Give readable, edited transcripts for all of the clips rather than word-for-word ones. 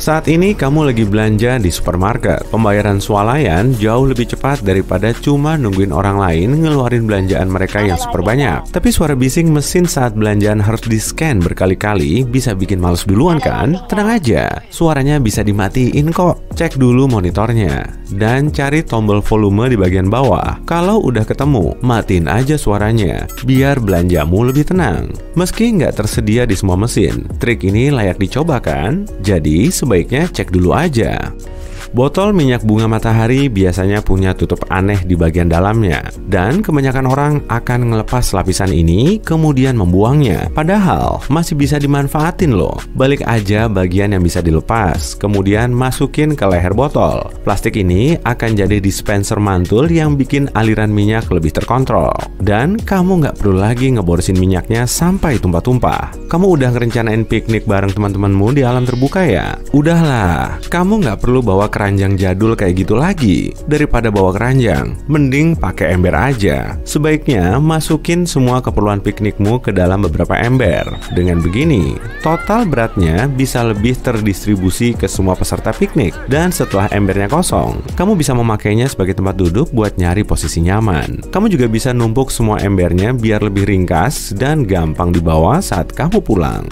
Saat ini kamu lagi belanja di supermarket. Pembayaran swalayan jauh lebih cepat daripada cuma nungguin orang lain ngeluarin belanjaan mereka yang super banyak. Tapi suara bising mesin saat belanjaan harus di-scan berkali-kali bisa bikin males duluan kan? Tenang aja, suaranya bisa dimatiin kok. Cek dulu monitornya dan cari tombol volume di bagian bawah. Kalau udah ketemu, matiin aja suaranya biar belanjamu lebih tenang. Meski nggak tersedia di semua mesin, trik ini layak dicoba kan? Jadi sebaiknya cek dulu aja. Botol minyak bunga matahari biasanya punya tutup aneh di bagian dalamnya, dan kebanyakan orang akan ngelepas lapisan ini kemudian membuangnya. Padahal masih bisa dimanfaatin loh. Balik aja bagian yang bisa dilepas, kemudian masukin ke leher botol. Plastik ini akan jadi dispenser mantul yang bikin aliran minyak lebih terkontrol. Dan kamu nggak perlu lagi ngeborosin minyaknya sampai tumpah-tumpah. Kamu udah ngerencanain piknik bareng teman-temanmu di alam terbuka ya? Udahlah, kamu nggak perlu bawa keranjang jadul kayak gitu lagi. Daripada bawa keranjang, mending pakai ember aja. Sebaiknya masukin semua keperluan piknikmu ke dalam beberapa ember. Dengan begini, total beratnya bisa lebih terdistribusi ke semua peserta piknik. Dan setelah embernya kosong, kamu bisa memakainya sebagai tempat duduk buat nyari posisi nyaman. Kamu juga bisa numpuk semua embernya biar lebih ringkas dan gampang dibawa saat kamu pulang.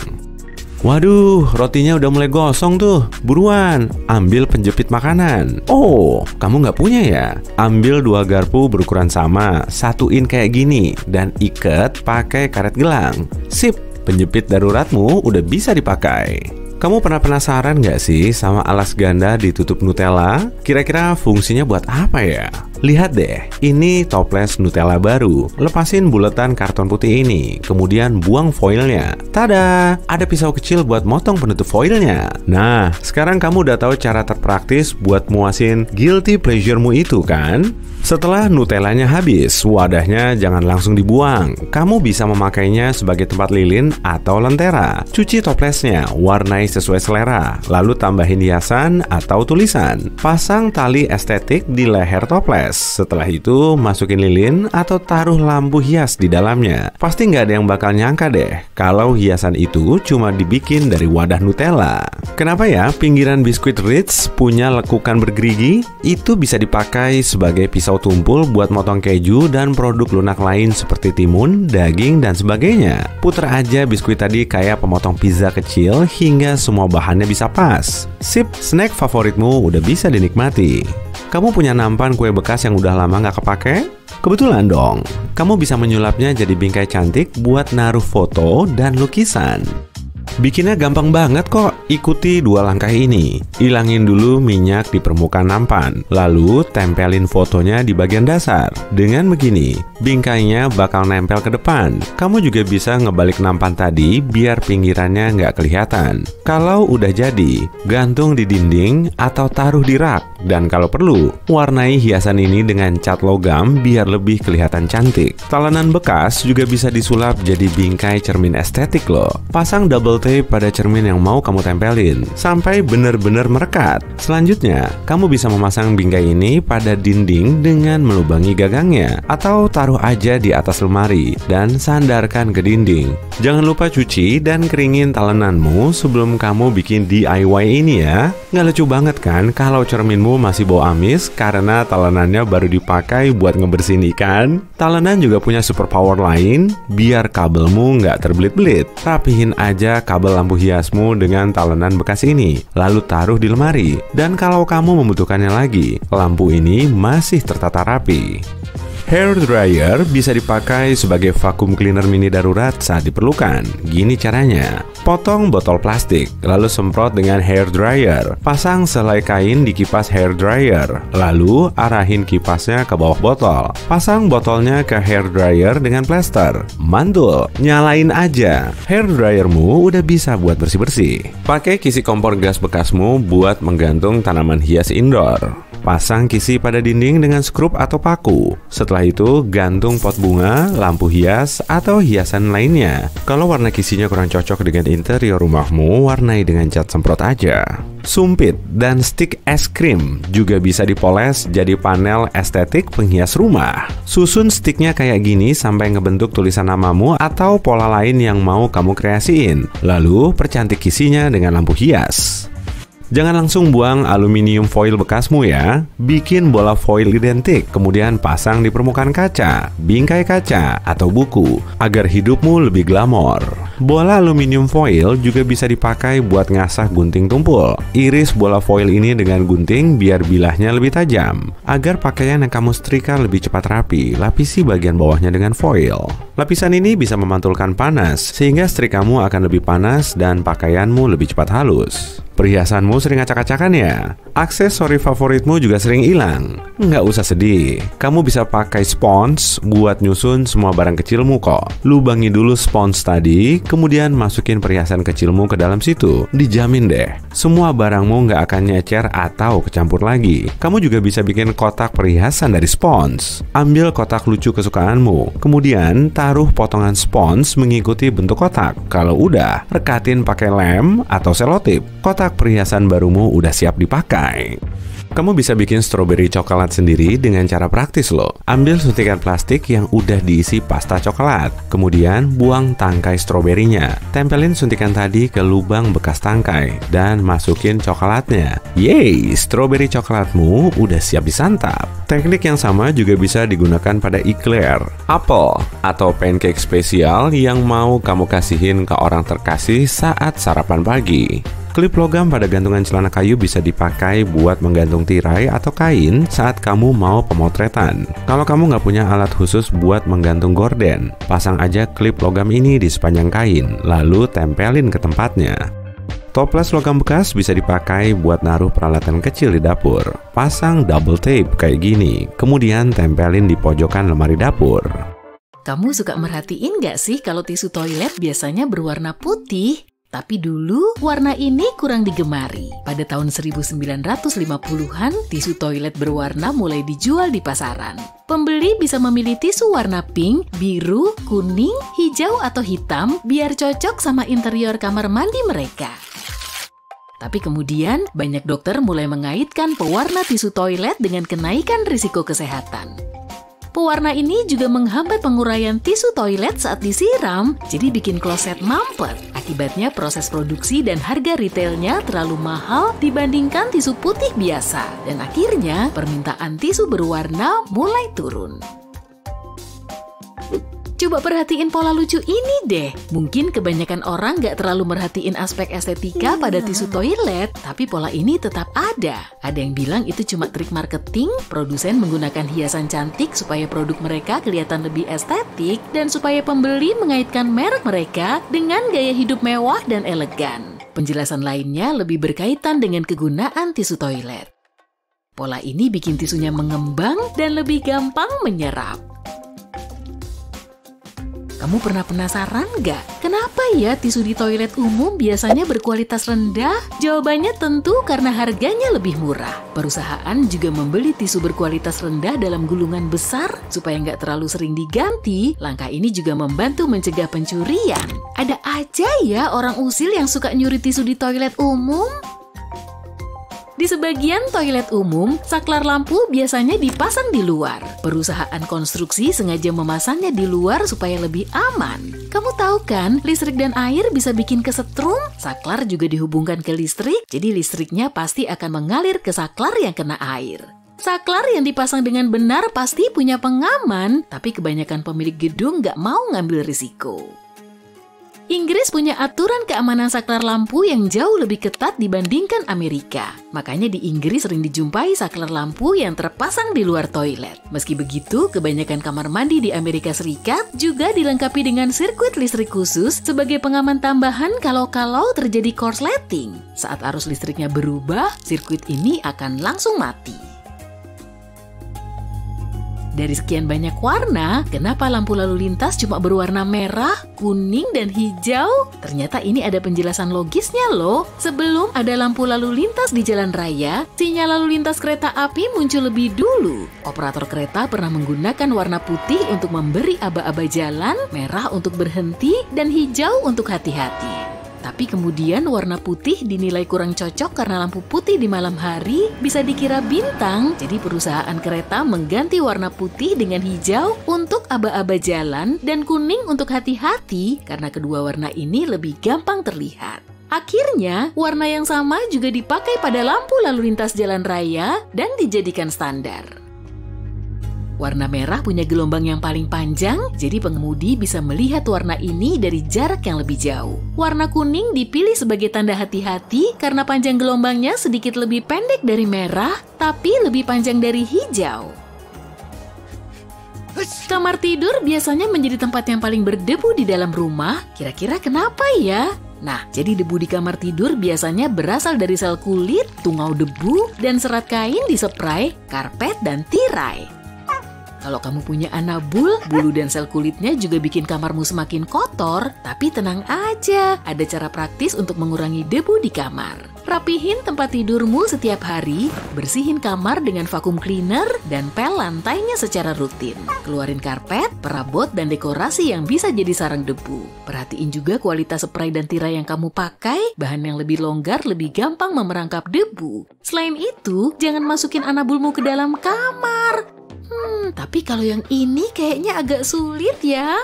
Waduh, rotinya udah mulai gosong tuh. Buruan, ambil penjepit makanan. Oh, kamu nggak punya ya? Ambil 2 garpu berukuran sama, satuin kayak gini, dan ikat pakai karet gelang. Sip, penjepit daruratmu udah bisa dipakai. Kamu pernah penasaran nggak sih sama alas ganda ditutup Nutella? Kira-kira fungsinya buat apa ya? Lihat deh, ini toples Nutella baru. Lepasin buletan karton putih ini, kemudian buang foilnya. Tada! Ada pisau kecil buat motong penutup foilnya. Nah, sekarang kamu udah tahu cara terpraktis buat muasin guilty pleasure-mu itu kan? Setelah Nutellanya habis, wadahnya jangan langsung dibuang. Kamu bisa memakainya sebagai tempat lilin atau lentera. Cuci toplesnya, warnai sesuai selera, lalu tambahin hiasan atau tulisan. Pasang tali estetik di leher toples. Setelah itu, masukin lilin atau taruh lampu hias di dalamnya. Pasti nggak ada yang bakal nyangka deh kalau hiasan itu cuma dibikin dari wadah Nutella. Kenapa ya pinggiran biskuit Ritz punya lekukan bergerigi? Itu bisa dipakai sebagai pisau tumpul buat motong keju dan produk lunak lain seperti timun, daging, dan sebagainya. Puter aja biskuit tadi kayak pemotong pizza kecil hingga semua bahannya bisa pas. Sip, snack favoritmu udah bisa dinikmati. Kamu punya nampan kue bekas yang udah lama nggak kepake? Kebetulan dong, kamu bisa menyulapnya jadi bingkai cantik buat naruh foto dan lukisan. Bikinnya gampang banget kok. Ikuti 2 langkah ini. Ilangin dulu minyak di permukaan nampan, lalu tempelin fotonya di bagian dasar. Dengan begini, bingkainya bakal nempel ke depan. Kamu juga bisa ngebalik nampan tadi biar pinggirannya nggak kelihatan. Kalau udah jadi, gantung di dinding atau taruh di rak. Dan kalau perlu, warnai hiasan ini dengan cat logam biar lebih kelihatan cantik. Talenan bekas juga bisa disulap jadi bingkai cermin estetik loh. Pasang double tape pada cermin yang mau kamu tempelin sampai benar-benar merekat. Selanjutnya, kamu bisa memasang bingkai ini pada dinding dengan melubangi gagangnya, atau taruh aja di atas lemari dan sandarkan ke dinding. Jangan lupa cuci dan keringin talenanmu sebelum kamu bikin DIY ini ya. Nggak lucu banget kan kalau cerminmu masih bau amis karena talenannya baru dipakai buat ngebersihin ikan? Talenan juga punya superpower lain biar kabelmu nggak terbelit-belit. Rapihin aja kabel lampu hiasmu dengan talenan bekas ini, lalu taruh di lemari. Dan kalau kamu membutuhkannya lagi, lampu ini masih tertata rapi. Hair dryer bisa dipakai sebagai vacuum cleaner mini darurat saat diperlukan. Gini caranya. Potong botol plastik, lalu semprot dengan hair dryer. Pasang selai kain di kipas hair dryer, lalu arahin kipasnya ke bawah botol. Pasang botolnya ke hair dryer dengan plester. Mantul, nyalain aja. Hair dryermu udah bisa buat bersih-bersih. Pakai kisi kompor gas bekasmu buat menggantung tanaman hias indoor. Pasang kisi pada dinding dengan skrup atau paku. Setelah itu, gantung pot bunga, lampu hias, atau hiasan lainnya. Kalau warna kisinya kurang cocok dengan interior rumahmu, warnai dengan cat semprot aja. Sumpit dan stik es krim juga bisa dipoles jadi panel estetik penghias rumah. Susun stiknya kayak gini sampai ngebentuk tulisan namamu atau pola lain yang mau kamu kreasiin. Lalu percantik kisinya dengan lampu hias. Jangan langsung buang aluminium foil bekasmu ya. Bikin bola foil identik, kemudian pasang di permukaan kaca, bingkai kaca, atau buku, agar hidupmu lebih glamor. Bola aluminium foil juga bisa dipakai buat ngasah gunting tumpul. Iris bola foil ini dengan gunting biar bilahnya lebih tajam. Agar pakaian yang kamu setrika lebih cepat rapi, lapisi bagian bawahnya dengan foil. Lapisan ini bisa memantulkan panas, sehingga setrikamu akan lebih panas dan pakaianmu lebih cepat halus. Perhiasanmu sering acak-acakan ya? Aksesori favoritmu juga sering hilang? Nggak usah sedih, kamu bisa pakai spons buat nyusun semua barang kecilmu kok. Lubangi dulu spons tadi, kemudian masukin perhiasan kecilmu ke dalam situ. Dijamin deh, semua barangmu nggak akan nyecer atau kecampur lagi. Kamu juga bisa bikin kotak perhiasan dari spons. Ambil kotak lucu kesukaanmu, kemudian taruh potongan spons mengikuti bentuk kotak. Kalau udah, rekatin pakai lem atau selotip. Kotak perhiasan barumu udah siap dipakai. Kamu bisa bikin stroberi coklat sendiri dengan cara praktis loh. Ambil suntikan plastik yang udah diisi pasta coklat, kemudian buang tangkai stroberinya. Tempelin suntikan tadi ke lubang bekas tangkai dan masukin coklatnya. Yeay, stroberi coklatmu udah siap disantap. Teknik yang sama juga bisa digunakan pada eclair, apple, atau pancake spesial yang mau kamu kasihin ke orang terkasih saat sarapan pagi. Klip logam pada gantungan celana kayu bisa dipakai buat menggantung tirai atau kain saat kamu mau pemotretan. Kalau kamu nggak punya alat khusus buat menggantung gorden, pasang aja klip logam ini di sepanjang kain, lalu tempelin ke tempatnya. Toples logam bekas bisa dipakai buat naruh peralatan kecil di dapur. Pasang double tape kayak gini, kemudian tempelin di pojokan lemari dapur. Kamu suka merhatiin nggak sih kalau tisu toilet biasanya berwarna putih? Tapi dulu, warna ini kurang digemari. Pada tahun 1950-an, tisu toilet berwarna mulai dijual di pasaran. Pembeli bisa memilih tisu warna pink, biru, kuning, hijau, atau hitam biar cocok sama interior kamar mandi mereka. Tapi kemudian, banyak dokter mulai mengaitkan pewarna tisu toilet dengan kenaikan risiko kesehatan. Pewarna ini juga menghambat penguraian tisu toilet saat disiram, jadi bikin kloset mampet. Akibatnya proses produksi dan harga retailnya terlalu mahal dibandingkan tisu putih biasa. Dan akhirnya permintaan tisu berwarna mulai turun. Coba perhatiin pola lucu ini deh. Mungkin kebanyakan orang nggak terlalu merhatiin aspek estetika pada tisu toilet, tapi pola ini tetap ada. Ada yang bilang itu cuma trik marketing, produsen menggunakan hiasan cantik supaya produk mereka kelihatan lebih estetik, dan supaya pembeli mengaitkan merek mereka dengan gaya hidup mewah dan elegan. Penjelasan lainnya lebih berkaitan dengan kegunaan tisu toilet. Pola ini bikin tisunya mengembang dan lebih gampang menyerap. Kamu pernah penasaran nggak? Kenapa ya tisu di toilet umum biasanya berkualitas rendah? Jawabannya tentu karena harganya lebih murah. Perusahaan juga membeli tisu berkualitas rendah dalam gulungan besar supaya nggak terlalu sering diganti. Langkah ini juga membantu mencegah pencurian. Ada aja ya orang usil yang suka nyuri tisu di toilet umum. Di sebagian toilet umum, saklar lampu biasanya dipasang di luar. Perusahaan konstruksi sengaja memasangnya di luar supaya lebih aman. Kamu tahu kan, listrik dan air bisa bikin kesetrum? Saklar juga dihubungkan ke listrik, jadi listriknya pasti akan mengalir ke saklar yang kena air. Saklar yang dipasang dengan benar pasti punya pengaman, tapi kebanyakan pemilik gedung nggak mau ngambil risiko. Inggris punya aturan keamanan saklar lampu yang jauh lebih ketat dibandingkan Amerika. Makanya di Inggris sering dijumpai saklar lampu yang terpasang di luar toilet. Meski begitu, kebanyakan kamar mandi di Amerika Serikat juga dilengkapi dengan sirkuit listrik khusus sebagai pengaman tambahan kalau terjadi korsleting. Saat arus listriknya berubah, sirkuit ini akan langsung mati. Dari sekian banyak warna, kenapa lampu lalu lintas cuma berwarna merah, kuning, dan hijau? Ternyata ini ada penjelasan logisnya loh. Sebelum ada lampu lalu lintas di jalan raya, sinyal lalu lintas kereta api muncul lebih dulu. Operator kereta pernah menggunakan warna putih untuk memberi aba-aba jalan, merah untuk berhenti, dan hijau untuk hati-hati. Tapi kemudian warna putih dinilai kurang cocok karena lampu putih di malam hari bisa dikira bintang. Jadi perusahaan kereta mengganti warna putih dengan hijau untuk aba-aba jalan dan kuning untuk hati-hati karena kedua warna ini lebih gampang terlihat. Akhirnya, warna yang sama juga dipakai pada lampu lalu lintas jalan raya dan dijadikan standar. Warna merah punya gelombang yang paling panjang, jadi pengemudi bisa melihat warna ini dari jarak yang lebih jauh. Warna kuning dipilih sebagai tanda hati-hati karena panjang gelombangnya sedikit lebih pendek dari merah, tapi lebih panjang dari hijau. Kamar tidur biasanya menjadi tempat yang paling berdebu di dalam rumah. Kira-kira kenapa ya? Nah, jadi debu di kamar tidur biasanya berasal dari sel kulit, tungau debu, dan serat kain diseprai, karpet, dan tirai. Kalau kamu punya anabul, bulu dan sel kulitnya juga bikin kamarmu semakin kotor, tapi tenang aja, ada cara praktis untuk mengurangi debu di kamar. Rapihin tempat tidurmu setiap hari, bersihin kamar dengan vacuum cleaner, dan pel lantainya secara rutin. Keluarin karpet, perabot, dan dekorasi yang bisa jadi sarang debu. Perhatiin juga kualitas spray dan tirai yang kamu pakai, bahan yang lebih longgar lebih gampang memerangkap debu. Selain itu, jangan masukin anabulmu ke dalam kamar. Tapi kalau yang ini kayaknya agak sulit ya.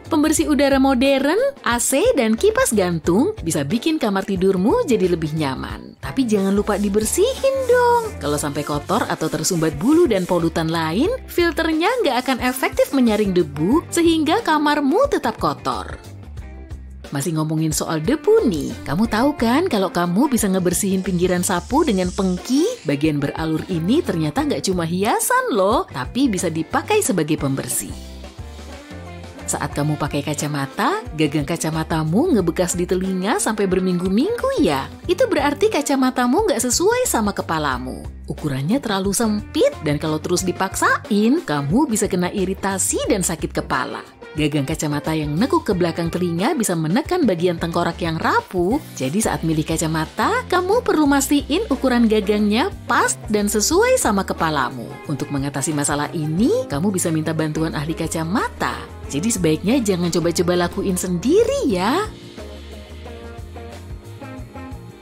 Pembersih udara modern, AC, dan kipas gantung bisa bikin kamar tidurmu jadi lebih nyaman. Tapi jangan lupa dibersihin dong. Kalau sampai kotor atau tersumbat bulu dan polutan lain, filternya nggak akan efektif menyaring debu sehingga kamarmu tetap kotor. Masih ngomongin soal debu nih, kamu tahu kan kalau kamu bisa ngebersihin pinggiran sapu dengan pengki? Bagian beralur ini ternyata nggak cuma hiasan loh, tapi bisa dipakai sebagai pembersih. Saat kamu pakai kacamata, gagang kacamatamu ngebekas di telinga sampai berminggu-minggu ya. Itu berarti kacamatamu nggak sesuai sama kepalamu. Ukurannya terlalu sempit dan kalau terus dipaksain, kamu bisa kena iritasi dan sakit kepala. Gagang kacamata yang nekuk ke belakang telinga bisa menekan bagian tengkorak yang rapuh. Jadi saat milih kacamata, kamu perlu mastiin ukuran gagangnya pas dan sesuai sama kepalamu. Untuk mengatasi masalah ini, kamu bisa minta bantuan ahli kacamata. Jadi sebaiknya jangan coba-coba lakuin sendiri ya.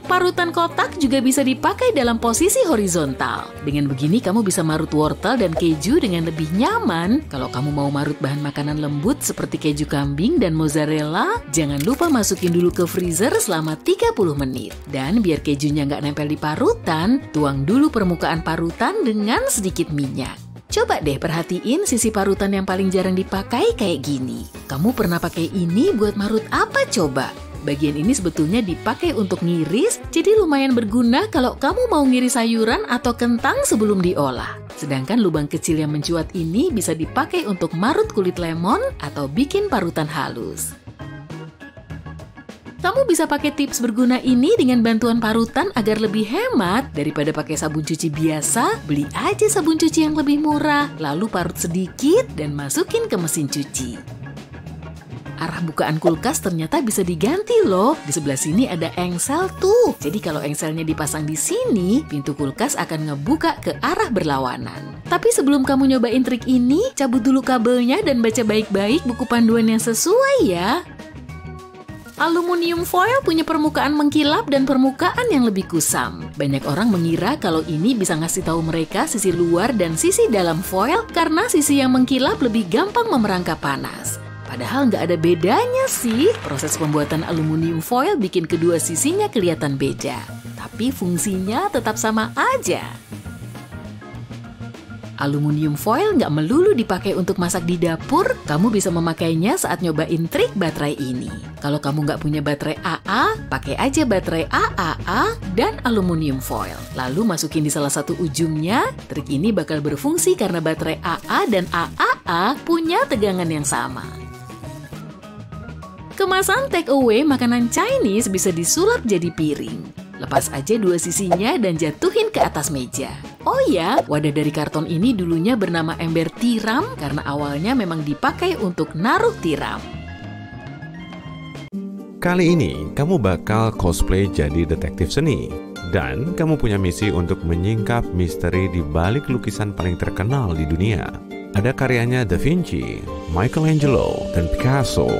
Parutan kotak juga bisa dipakai dalam posisi horizontal. Dengan begini kamu bisa marut wortel dan keju dengan lebih nyaman. Kalau kamu mau marut bahan makanan lembut seperti keju kambing dan mozzarella, jangan lupa masukin dulu ke freezer selama 30 menit. Dan biar kejunya nggak nempel di parutan, tuang dulu permukaan parutan dengan sedikit minyak. Coba deh perhatiin sisi parutan yang paling jarang dipakai kayak gini. Kamu pernah pakai ini buat marut apa coba? Bagian ini sebetulnya dipakai untuk ngiris, jadi lumayan berguna kalau kamu mau ngiris sayuran atau kentang sebelum diolah. Sedangkan lubang kecil yang mencuat ini bisa dipakai untuk marut kulit lemon atau bikin parutan halus. Kamu bisa pakai tips berguna ini dengan bantuan parutan agar lebih hemat. Daripada pakai sabun cuci biasa, beli aja sabun cuci yang lebih murah, lalu parut sedikit dan masukin ke mesin cuci. Arah bukaan kulkas ternyata bisa diganti loh. Di sebelah sini ada engsel tuh. Jadi kalau engselnya dipasang di sini, pintu kulkas akan ngebuka ke arah berlawanan. Tapi sebelum kamu nyobain trik ini, cabut dulu kabelnya dan baca baik-baik buku panduan yang sesuai ya. Aluminium foil punya permukaan mengkilap dan permukaan yang lebih kusam. Banyak orang mengira kalau ini bisa ngasih tahu mereka sisi luar dan sisi dalam foil karena sisi yang mengkilap lebih gampang memerangkap panas. Padahal nggak ada bedanya sih. Proses pembuatan aluminium foil bikin kedua sisinya kelihatan beda. Tapi fungsinya tetap sama aja. Aluminium foil nggak melulu dipakai untuk masak di dapur. Kamu bisa memakainya saat nyobain trik baterai ini. Kalau kamu nggak punya baterai AA, pakai aja baterai AAA dan aluminium foil. Lalu masukin di salah satu ujungnya. Trik ini bakal berfungsi karena baterai AA dan AAA punya tegangan yang sama. Kemasan take away makanan Chinese bisa disulap jadi piring. Lepas aja dua sisinya dan jatuhin ke atas meja. Oh ya, wadah dari karton ini dulunya bernama ember tiram karena awalnya memang dipakai untuk naruh tiram. Kali ini kamu bakal cosplay jadi detektif seni. Dan kamu punya misi untuk menyingkap misteri di balik lukisan paling terkenal di dunia. Ada karyanya Da Vinci, Michelangelo, dan Picasso.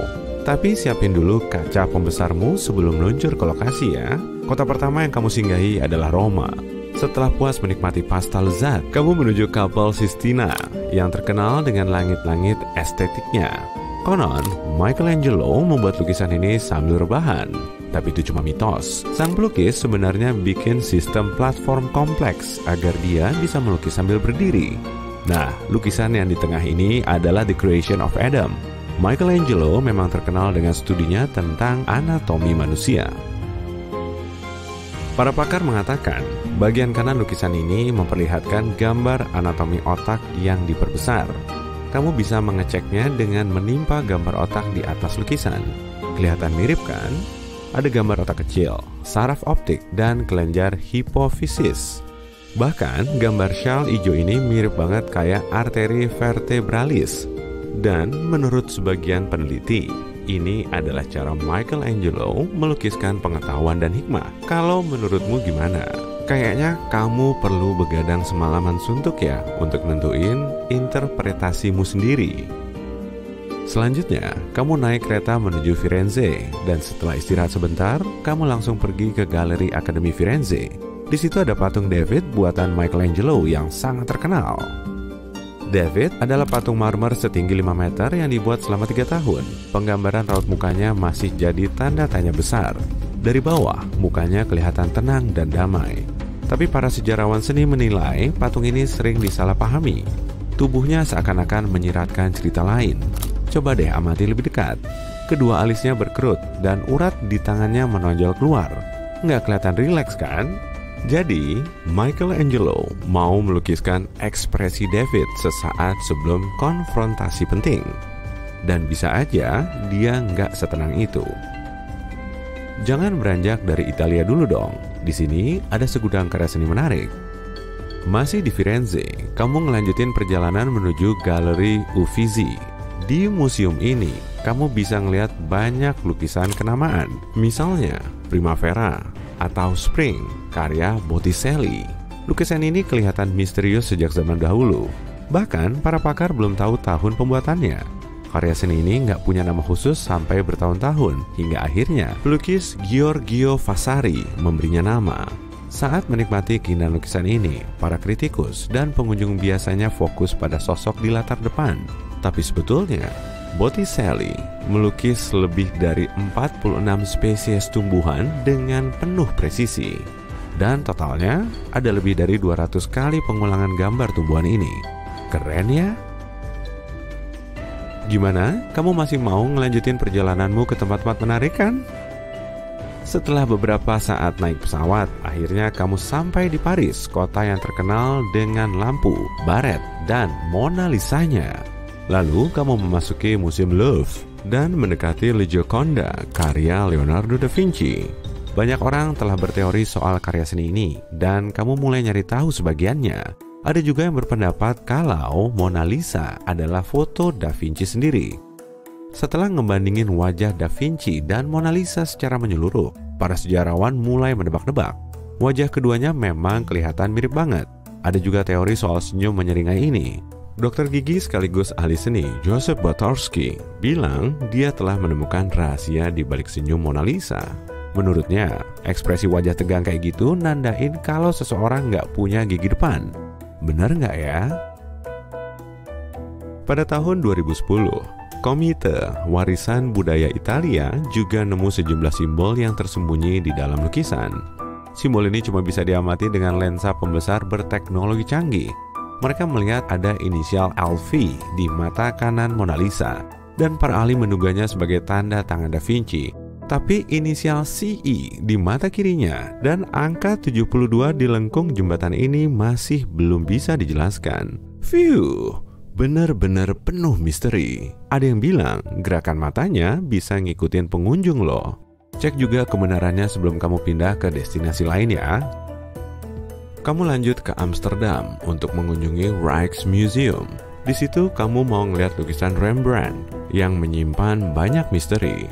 Tapi siapin dulu kaca pembesarmu sebelum meluncur ke lokasi ya. Kota pertama yang kamu singgahi adalah Roma. Setelah puas menikmati pasta lezat, kamu menuju Kapel Sistina yang terkenal dengan langit-langit estetiknya. Konon, Michelangelo membuat lukisan ini sambil rebahan. tapi itu cuma mitos. Sang pelukis sebenarnya bikin sistem platform kompleks agar dia bisa melukis sambil berdiri. Nah, lukisan yang di tengah ini adalah The Creation of Adam. Michelangelo memang terkenal dengan studinya tentang anatomi manusia. Para pakar mengatakan, bagian kanan lukisan ini memperlihatkan gambar anatomi otak yang diperbesar. Kamu bisa mengeceknya dengan menimpa gambar otak di atas lukisan. Kelihatan mirip kan? Ada gambar otak kecil, saraf optik, dan kelenjar hipofisis. Bahkan, gambar syal hijau ini mirip banget kayak arteri vertebralis. Dan menurut sebagian peneliti, ini adalah cara Michelangelo melukiskan pengetahuan dan hikmah. Kalau menurutmu gimana? Kayaknya kamu perlu begadang semalaman suntuk ya untuk nentuin interpretasimu sendiri. Selanjutnya, kamu naik kereta menuju Firenze, dan setelah istirahat sebentar, kamu langsung pergi ke Galeri Akademi Firenze. Di situ ada patung David buatan Michelangelo yang sangat terkenal. David adalah patung marmer setinggi 5 meter yang dibuat selama 3 tahun. Penggambaran raut mukanya masih jadi tanda tanya besar. Dari bawah, mukanya kelihatan tenang dan damai. Tapi para sejarawan seni menilai patung ini sering disalahpahami. Tubuhnya seakan-akan menyiratkan cerita lain. Coba deh amati lebih dekat. Kedua alisnya berkerut dan urat di tangannya menonjol keluar. Nggak kelihatan rileks kan? Jadi, Michelangelo mau melukiskan ekspresi David sesaat sebelum konfrontasi penting. Dan bisa aja dia nggak setenang itu. Jangan beranjak dari Italia dulu dong. Di sini ada segudang karya seni menarik. Masih di Firenze, kamu ngelanjutin perjalanan menuju Galeri Uffizi. Di museum ini, kamu bisa ngelihat banyak lukisan kenamaan. Misalnya, Primavera atau Spring, karya Botticelli. Lukisan ini kelihatan misterius sejak zaman dahulu. Bahkan, para pakar belum tahu tahun pembuatannya. Karya seni ini nggak punya nama khusus sampai bertahun-tahun, hingga akhirnya pelukis Giorgio Vasari memberinya nama. Saat menikmati keindahan lukisan ini, para kritikus dan pengunjung biasanya fokus pada sosok di latar depan. Tapi sebetulnya, Botticelli melukis lebih dari 46 spesies tumbuhan dengan penuh presisi. Dan totalnya ada lebih dari 200 kali pengulangan gambar tumbuhan ini. Keren ya? Gimana? Kamu masih mau ngelanjutin perjalananmu ke tempat-tempat menarik kan? Setelah beberapa saat naik pesawat, akhirnya kamu sampai di Paris, kota yang terkenal dengan lampu, baret, dan Mona Lisa-nya. Lalu kamu memasuki Museum Louvre dan mendekati La Gioconda, karya Leonardo da Vinci. Banyak orang telah berteori soal karya seni ini, dan kamu mulai nyari tahu sebagiannya. Ada juga yang berpendapat kalau Mona Lisa adalah foto Da Vinci sendiri. Setelah ngebandingin wajah Da Vinci dan Mona Lisa secara menyeluruh, para sejarawan mulai menebak-nebak. Wajah keduanya memang kelihatan mirip banget. Ada juga teori soal senyum menyeringai ini. Dokter gigi sekaligus ahli seni Joseph Bartowski bilang dia telah menemukan rahasia di balik senyum Mona Lisa. Menurutnya, ekspresi wajah tegang kayak gitu nandain kalau seseorang nggak punya gigi depan. Benar nggak ya? Pada tahun 2010, Komite Warisan Budaya Italia juga nemu sejumlah simbol yang tersembunyi di dalam lukisan. Simbol ini cuma bisa diamati dengan lensa pembesar berteknologi canggih. Mereka melihat ada inisial LV di mata kanan Mona Lisa, dan para ahli menduganya sebagai tanda tangan Da Vinci. Tapi inisial CE di mata kirinya dan angka 72 di lengkung jembatan ini masih belum bisa dijelaskan. Phew, benar-benar penuh misteri. Ada yang bilang gerakan matanya bisa ngikutin pengunjung loh. Cek juga kebenarannya sebelum kamu pindah ke destinasi lain ya. Kamu lanjut ke Amsterdam untuk mengunjungi Rijksmuseum. Di situ kamu mau ngeliat lukisan Rembrandt yang menyimpan banyak misteri.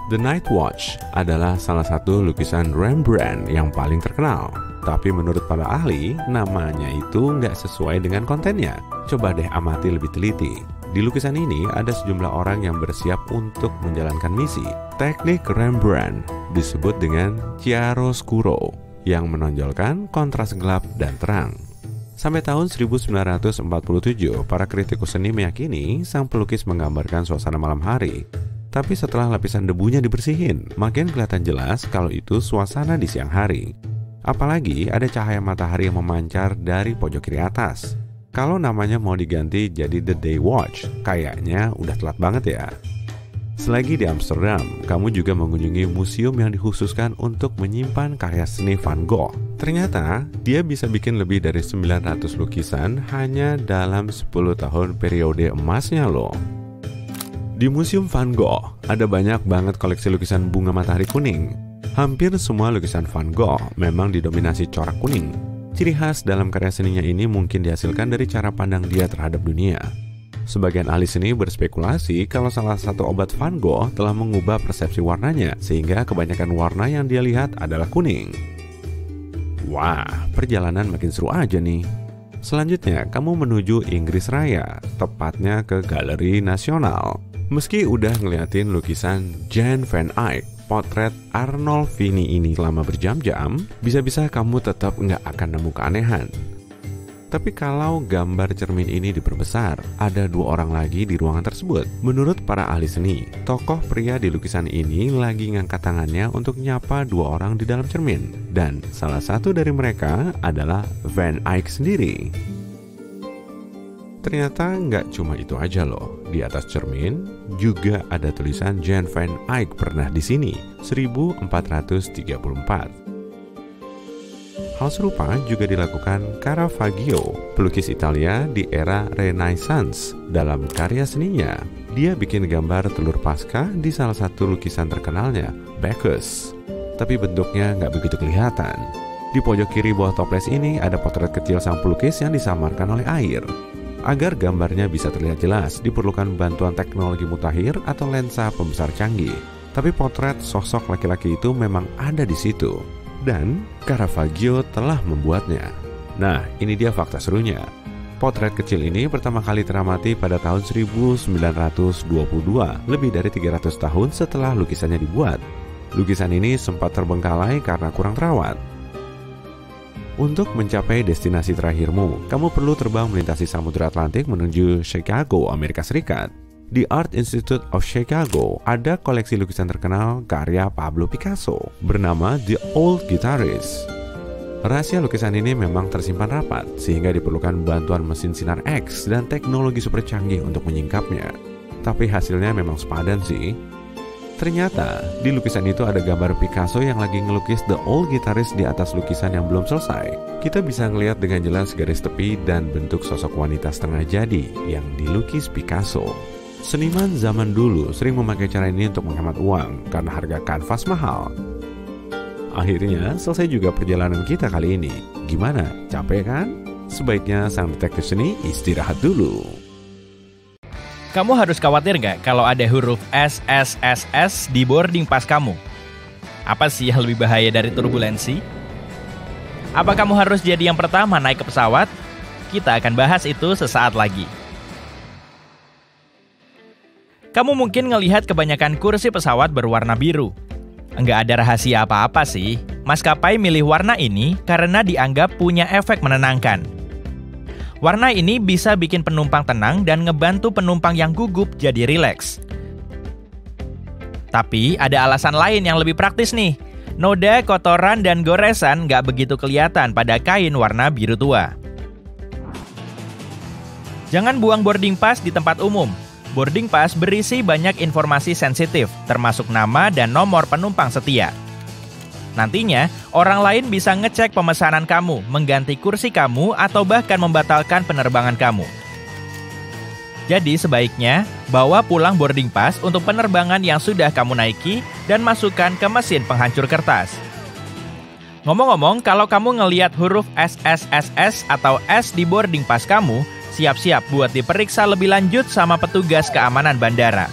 The Night Watch adalah salah satu lukisan Rembrandt yang paling terkenal. Tapi menurut para ahli, namanya itu nggak sesuai dengan kontennya. Coba deh amati lebih teliti. Di lukisan ini ada sejumlah orang yang bersiap untuk menjalankan misi. Teknik Rembrandt disebut dengan chiaroscuro, yang menonjolkan kontras gelap dan terang. Sampai tahun 1947, para kritikus seni meyakini sang pelukis menggambarkan suasana malam hari. Tapi setelah lapisan debunya dibersihin, makin kelihatan jelas kalau itu suasana di siang hari. Apalagi ada cahaya matahari yang memancar dari pojok kiri atas. Kalau namanya mau diganti jadi The Day Watch, kayaknya udah telat banget ya. Selagi di Amsterdam, kamu juga mengunjungi museum yang dikhususkan untuk menyimpan karya seni Van Gogh. Ternyata, dia bisa bikin lebih dari 900 lukisan hanya dalam 10 tahun periode emasnya loh. Di Museum Van Gogh, ada banyak banget koleksi lukisan bunga matahari kuning. Hampir semua lukisan Van Gogh memang didominasi corak kuning. Ciri khas dalam karya seninya ini mungkin dihasilkan dari cara pandang dia terhadap dunia. Sebagian ahli seni berspekulasi kalau salah satu obat Van Gogh telah mengubah persepsi warnanya, sehingga kebanyakan warna yang dia lihat adalah kuning. Wah, perjalanan makin seru aja nih. Selanjutnya, kamu menuju Inggris Raya, tepatnya ke Galeri Nasional. Meski udah ngeliatin lukisan Jan van Eyck, potret Arnold Vini ini selama berjam-jam, bisa-bisa kamu tetap nggak akan nemu keanehan. Tapi kalau gambar cermin ini diperbesar, ada 2 orang lagi di ruangan tersebut. Menurut para ahli seni, tokoh pria di lukisan ini lagi ngangkat tangannya untuk nyapa 2 orang di dalam cermin. Dan salah satu dari mereka adalah Van Eyck sendiri. Ternyata nggak cuma itu aja loh. Di atas cermin juga ada tulisan Jan van Eyck pernah di sini, 1434. Hal serupa juga dilakukan Caravaggio, pelukis Italia di era Renaissance. Dalam karya seninya, dia bikin gambar telur Paskah di salah satu lukisan terkenalnya, Bacchus. Tapi bentuknya nggak begitu kelihatan. Di pojok kiri bawah toples ini ada potret kecil sang pelukis yang disamarkan oleh air. Agar gambarnya bisa terlihat jelas, diperlukan bantuan teknologi mutakhir atau lensa pembesar canggih. Tapi potret sosok laki-laki itu memang ada di situ. Dan Caravaggio telah membuatnya. Nah, ini dia fakta serunya. Potret kecil ini pertama kali teramati pada tahun 1922, lebih dari 300 tahun setelah lukisannya dibuat. Lukisan ini sempat terbengkalai karena kurang terawat. Untuk mencapai destinasi terakhirmu, kamu perlu terbang melintasi Samudra Atlantik menuju Chicago, Amerika Serikat. Di Art Institute of Chicago, ada koleksi lukisan terkenal karya Pablo Picasso bernama The Old Guitarist. Rahasia lukisan ini memang tersimpan rapat, sehingga diperlukan bantuan mesin sinar X dan teknologi super canggih untuk menyingkapnya. Tapi hasilnya memang sepadan sih. Ternyata, di lukisan itu ada gambar Picasso yang lagi ngelukis The Old Guitarist di atas lukisan yang belum selesai. Kita bisa ngelihat dengan jelas garis tepi dan bentuk sosok wanita setengah jadi yang dilukis Picasso. Seniman zaman dulu sering memakai cara ini untuk menghemat uang karena harga kanvas mahal. Akhirnya, selesai juga perjalanan kita kali ini. Gimana? Capek kan? Sebaiknya sang detektif seni istirahat dulu. Kamu harus khawatir nggak kalau ada huruf SSSS di boarding pass kamu? Apa sih yang lebih bahaya dari turbulensi? Apa kamu harus jadi yang pertama naik ke pesawat? Kita akan bahas itu sesaat lagi. Kamu mungkin ngelihat kebanyakan kursi pesawat berwarna biru. Nggak ada rahasia apa-apa sih. Maskapai milih warna ini karena dianggap punya efek menenangkan. Warna ini bisa bikin penumpang tenang dan ngebantu penumpang yang gugup jadi rileks. Tapi ada alasan lain yang lebih praktis nih. Noda, kotoran, dan goresan nggak begitu kelihatan pada kain warna biru tua. Jangan buang boarding pass di tempat umum. Boarding pass berisi banyak informasi sensitif, termasuk nama dan nomor penumpang setia. Nantinya, orang lain bisa ngecek pemesanan kamu, mengganti kursi kamu, atau bahkan membatalkan penerbangan kamu. Jadi sebaiknya, bawa pulang boarding pass untuk penerbangan yang sudah kamu naiki dan masukkan ke mesin penghancur kertas. Ngomong-ngomong, kalau kamu ngelihat huruf SSSS atau S di boarding pass kamu, siap-siap buat diperiksa lebih lanjut sama petugas keamanan bandara.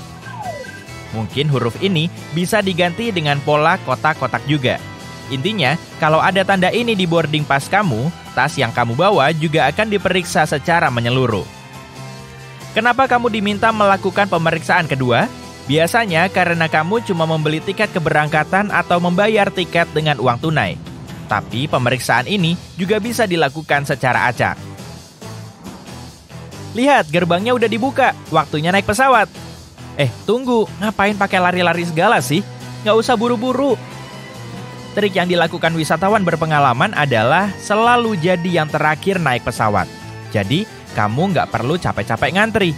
Mungkin huruf ini bisa diganti dengan pola kotak-kotak juga. Intinya, kalau ada tanda ini di boarding pass kamu, tas yang kamu bawa juga akan diperiksa secara menyeluruh. Kenapa kamu diminta melakukan pemeriksaan kedua? Biasanya karena kamu cuma membeli tiket keberangkatan atau membayar tiket dengan uang tunai. Tapi pemeriksaan ini juga bisa dilakukan secara acak. Lihat, gerbangnya udah dibuka, waktunya naik pesawat. Tunggu, ngapain pakai lari-lari segala sih? Nggak usah buru-buru. Trik yang dilakukan wisatawan berpengalaman adalah selalu jadi yang terakhir naik pesawat. Jadi, kamu nggak perlu capek-capek ngantri.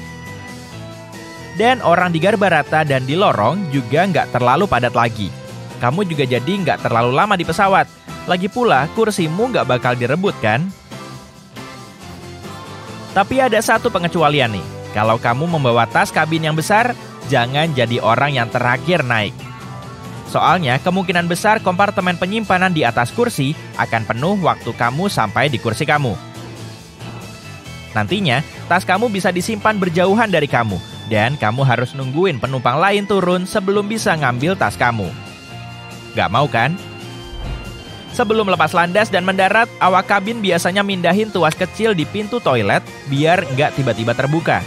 Dan orang di garba rata dan di lorong juga nggak terlalu padat lagi. Kamu juga jadi nggak terlalu lama di pesawat. Lagi pula, kursimu nggak bakal direbut kan? Tapi ada satu pengecualian nih. Kalau kamu membawa tas kabin yang besar, jangan jadi orang yang terakhir naik. Soalnya, kemungkinan besar kompartemen penyimpanan di atas kursi akan penuh waktu kamu sampai di kursi kamu. Nantinya, tas kamu bisa disimpan berjauhan dari kamu, dan kamu harus nungguin penumpang lain turun sebelum bisa ngambil tas kamu. Gak mau kan? Sebelum lepas landas dan mendarat, awak kabin biasanya mindahin tuas kecil di pintu toilet biar nggak tiba-tiba terbuka.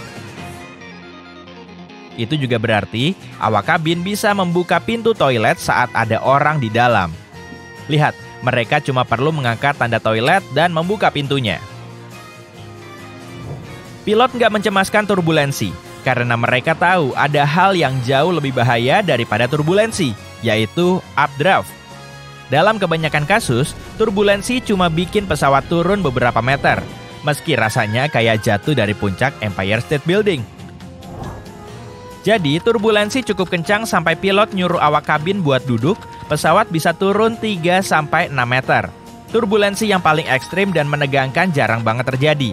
Itu juga berarti awak kabin bisa membuka pintu toilet saat ada orang di dalam. Lihat, mereka cuma perlu mengangkat tanda toilet dan membuka pintunya. Pilot nggak mencemaskan turbulensi, karena mereka tahu ada hal yang jauh lebih bahaya daripada turbulensi, yaitu updraft. Dalam kebanyakan kasus, turbulensi cuma bikin pesawat turun beberapa meter, meski rasanya kayak jatuh dari puncak Empire State Building. Jadi, turbulensi cukup kencang sampai pilot nyuruh awak kabin buat duduk, pesawat bisa turun 3-6 meter. Turbulensi yang paling ekstrim dan menegangkan jarang banget terjadi.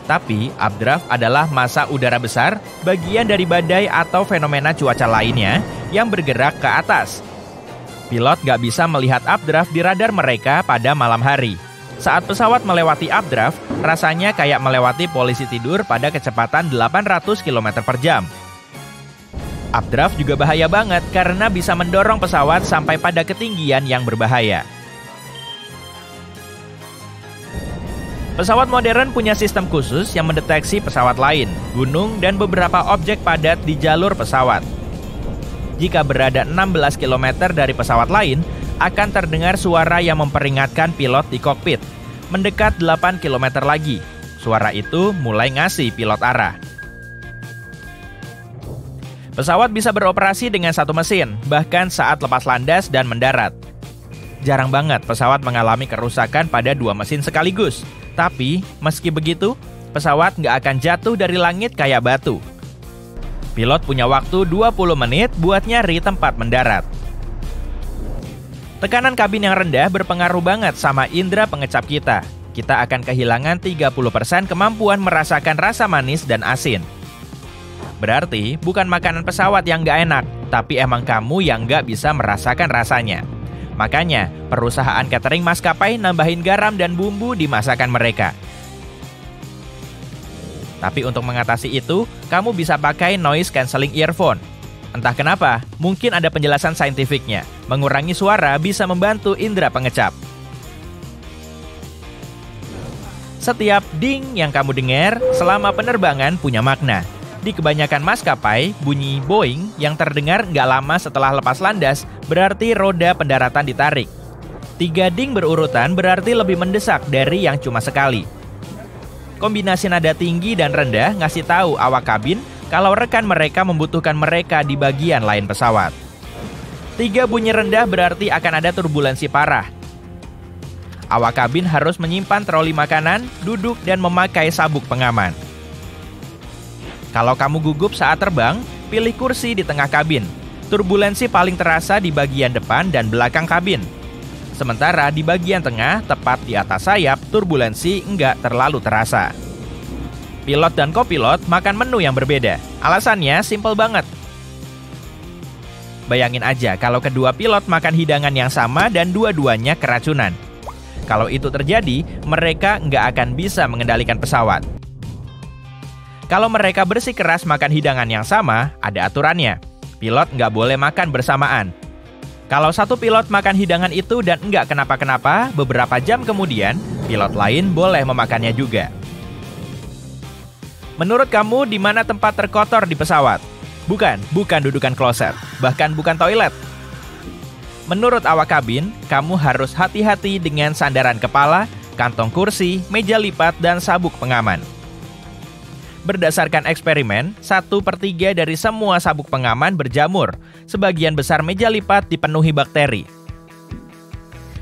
Tapi, updraft adalah massa udara besar, bagian dari badai atau fenomena cuaca lainnya yang bergerak ke atas. Pilot nggak bisa melihat updraft di radar mereka pada malam hari. Saat pesawat melewati updraft, rasanya kayak melewati polisi tidur pada kecepatan 800 km per jam. Updraft juga bahaya banget karena bisa mendorong pesawat sampai pada ketinggian yang berbahaya. Pesawat modern punya sistem khusus yang mendeteksi pesawat lain, gunung, dan beberapa objek padat di jalur pesawat. Jika berada 16 km dari pesawat lain, akan terdengar suara yang memperingatkan pilot di kokpit. Mendekat 8 km lagi, suara itu mulai ngasih pilot arah. Pesawat bisa beroperasi dengan satu mesin, bahkan saat lepas landas dan mendarat. Jarang banget pesawat mengalami kerusakan pada dua mesin sekaligus. Tapi, meski begitu, pesawat nggak akan jatuh dari langit kayak batu. Pilot punya waktu 20 menit buat nyari tempat mendarat. Tekanan kabin yang rendah berpengaruh banget sama indera pengecap kita. Kita akan kehilangan 30% kemampuan merasakan rasa manis dan asin. Berarti, bukan makanan pesawat yang nggak enak, tapi emang kamu yang nggak bisa merasakan rasanya. Makanya, perusahaan catering maskapai nambahin garam dan bumbu di masakan mereka. Tapi untuk mengatasi itu, kamu bisa pakai noise cancelling earphone. Entah kenapa, mungkin ada penjelasan saintifiknya. Mengurangi suara bisa membantu indera pengecap. Setiap ding yang kamu dengar selama penerbangan punya makna. Di kebanyakan maskapai, bunyi Boeing yang terdengar nggak lama setelah lepas landas berarti roda pendaratan ditarik. 3 ding berurutan berarti lebih mendesak dari yang cuma sekali. Kombinasi nada tinggi dan rendah ngasih tahu awak kabin kalau rekan mereka membutuhkan mereka di bagian lain pesawat. 3 bunyi rendah berarti akan ada turbulensi parah. Awak kabin harus menyimpan troli makanan, duduk, dan memakai sabuk pengaman. Kalau kamu gugup saat terbang, pilih kursi di tengah kabin. Turbulensi paling terasa di bagian depan dan belakang kabin. Sementara di bagian tengah, tepat di atas sayap, turbulensi nggak terlalu terasa. Pilot dan kopilot makan menu yang berbeda. Alasannya simple banget. Bayangin aja kalau kedua pilot makan hidangan yang sama dan dua-duanya keracunan. Kalau itu terjadi, mereka nggak akan bisa mengendalikan pesawat. Kalau mereka bersikeras makan hidangan yang sama, ada aturannya. Pilot nggak boleh makan bersamaan. Kalau satu pilot makan hidangan itu dan nggak kenapa-kenapa, beberapa jam kemudian, pilot lain boleh memakannya juga. Menurut kamu, di mana tempat terkotor di pesawat? Bukan dudukan kloset, bahkan bukan toilet. Menurut awak kabin, kamu harus hati-hati dengan sandaran kepala, kantong kursi, meja lipat, dan sabuk pengaman. Berdasarkan eksperimen, 1/3 dari semua sabuk pengaman berjamur. Sebagian besar meja lipat dipenuhi bakteri.